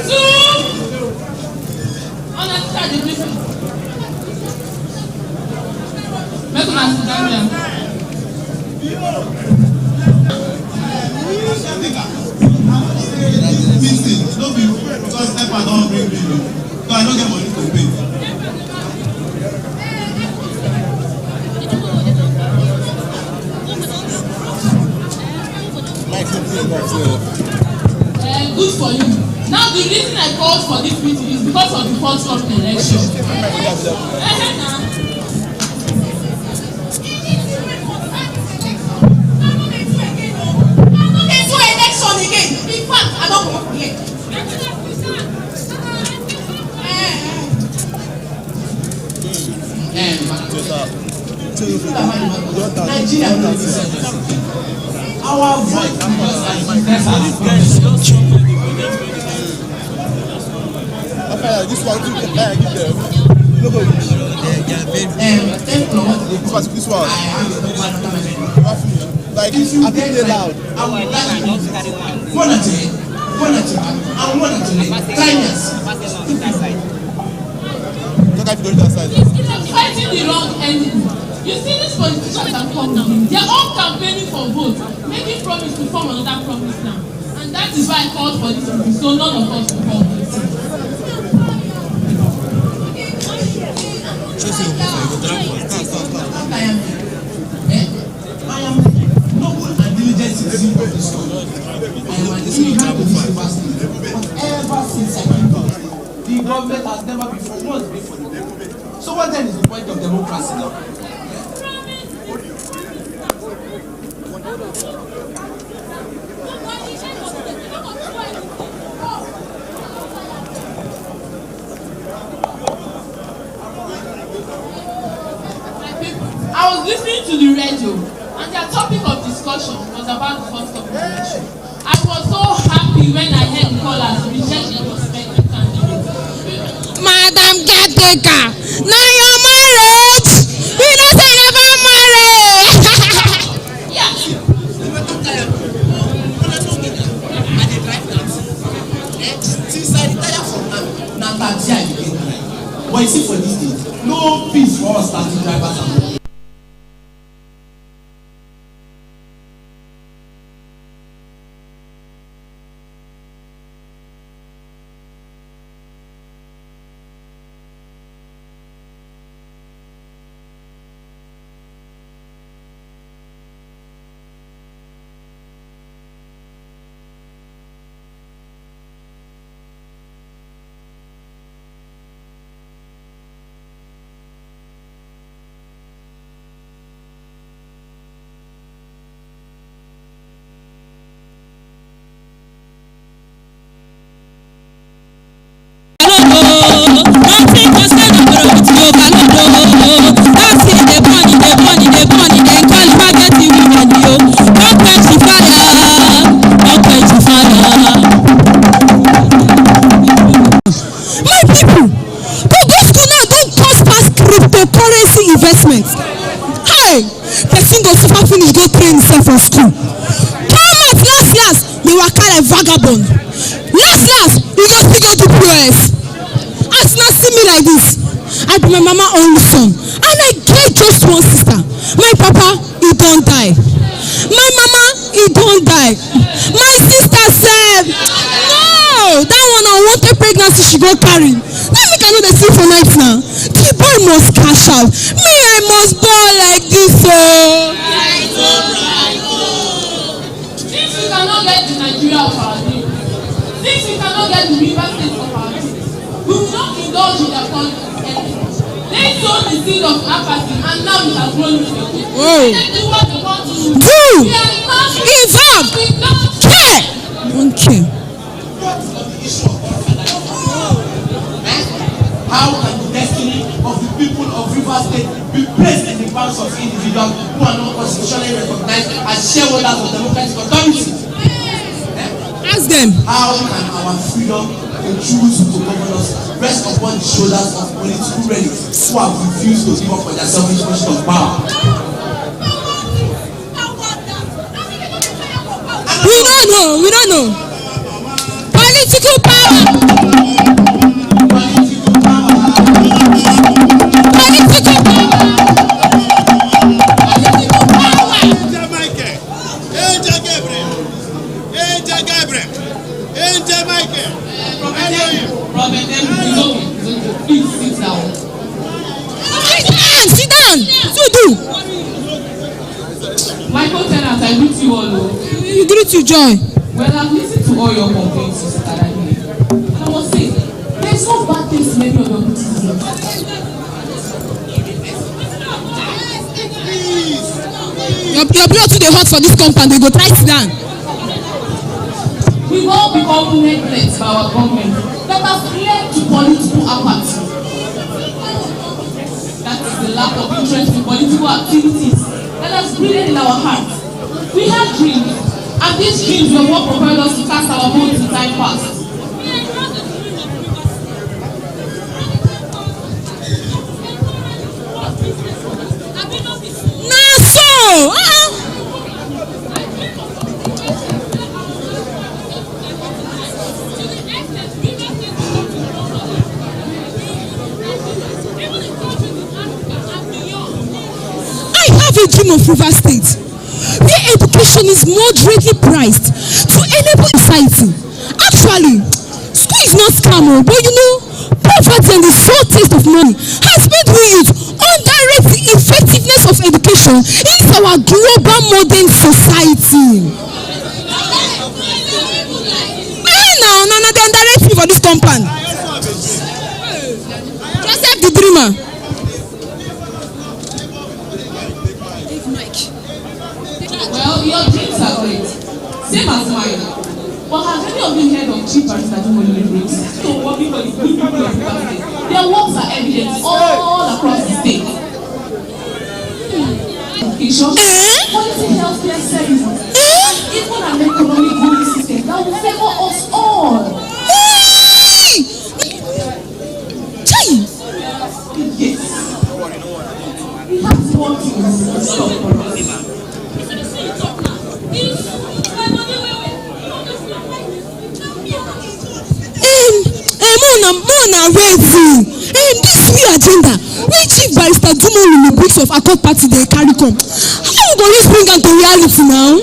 2. Honestly, the business. Make una sit down there. Don't be because NEPA don't bring me. So I don't get money to pay. Good for you. Now the reason I called for this meeting is because of the forthcoming election. Election again. In fact, I don't want to hear. Nigeria, our voice this one, this one. Like this, I think they're loud. Fighting the wrong enemy. You see these politicians that come now, they are all campaigning for votes, making promise to form another promise now. And that is why I called for this meeting, so none of us will call for it. I am noble and diligent citizen of this country. I am an immigrant to this university. But ever since I came here, the government has never been for once been for the people. So what then is the point of democracy now? I was listening to the radio, and their topic of discussion was about the forthcoming election. I was so happy when I heard the callers reject the prospective candidate. Madam Caretaker, now you're married. You don't say never married. Yeah. Since I retired from army, now taxi I begin. But you see for this day, no peace for us taxi drivers and for school. Come out last, they were kind of vagabond. Last, you go still go to POS. As not see me like this, I be my mama only son, and I get just one sister. My papa, he don't die. My mama, he don't die. My sister said, no, that one unwanted pregnancy she go carry. Let me cannot dey sleep for night now. The boy must cash out. Me, I must born like this, oh. Since we cannot get the Nigeria of our day, since we cannot get the River State of our day, we will not indulge in their politics anymore. They sowed the seed of apathy, and now it has grown into a gift. They do what they want to do. We are not involved. We don't care. Don't care. How can the destiny of the people of River State be placed in the hands of individuals who are not constitutionally recognized as shareholders of democratic authority? Ask them. How can our freedom to choose to govern us rest upon the shoulders of political relics who have refused to give up for their selfish pursuit of power? We don't know. Political power. Sit down. Michael Tenant, I greet you all. You greet you, Joy. Well, I've listened to all your complaints, Mr. Kadani. And I must say, there's no bad things in any of your criticisms. Your blood too dey hot for this compound. They go try sit down. We've all become neglected by our government that has led to political apathy. That is the lack of interest in political activities that has breathed in our hearts. We had dreams, and these dreams were what propelled us to cast our votes in time past. Dream of River State, where education is moderately priced to enable society. Actually, school is not scam, but you know, poverty and the sole taste of money has made we youth underrate the effectiveness of education in our global modern society. No, they underrate me for this compound. Joseph the dreamer. Well, your dreams are great, same as mine. But has any of you heard of Chief Barrister Dumo Lulu-Briggs? So working for the people of the state. Their works are evident all across the state. Education, quality healthcare services, and even an economic growth system that will favor us all. Yes. We have small things to stop for us. This new agenda wey Chief Barrister Dumo Lulu-Briggs of Accord Party dey carry come, how we go use bring am to reality now?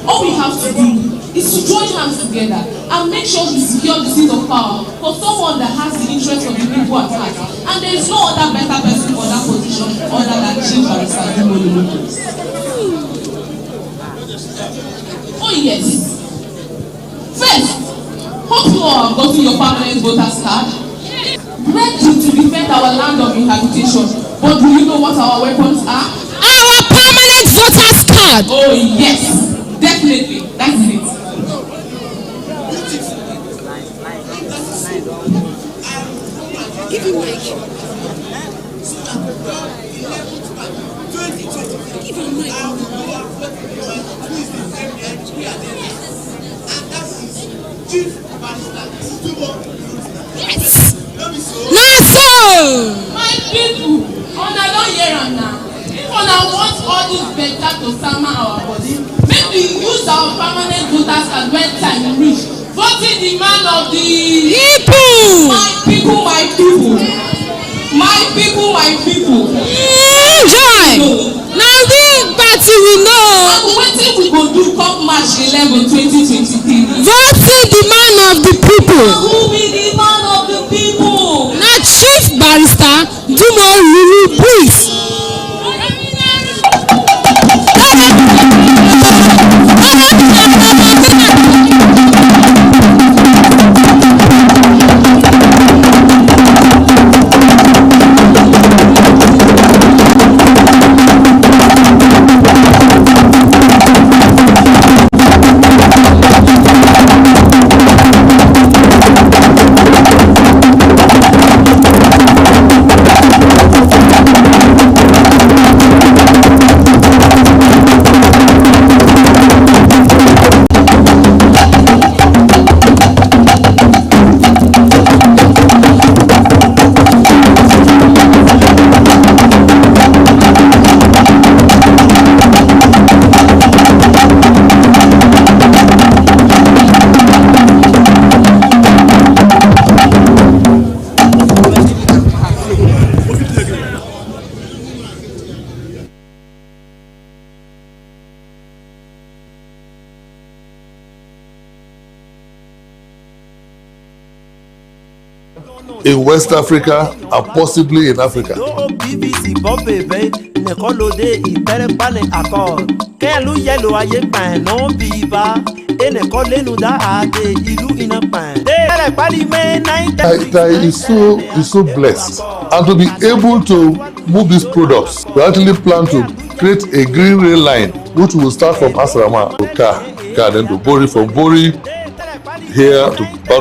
All we have to do is to join hands together and make sure we secure the seat of power for someone that has the interest of the people at heart. And there is no other better person for that position other than Chief Barrister Dumo Lulu-Briggs. Oh yes. First, hope you all have gotten your permanent voter's card. Ready to defend our land of inhabitation. But do you know what our weapons are? Our permanent voter's card! Oh yes, definitely. That's it. Give him mic. Give him mic. Yes! My people, I don't hear am now. If una want all this better to sama our body, make we use our permanent voters card when time reach. Voting the man of the people. My people, my people. My people, my people. Joy! Now this party we know. And wetin we go do come March 11, 2023? Voting the man of the people. And who be the man of the people? Na Chief Barrister Dumo Lulu-Briggs. in West Africa and possibly in Africa. I is so blessed, and to be able to move these products. We actually plan to create a green rail line which will start from Asrama to Ka, then to Bori, from Bori here to Baro.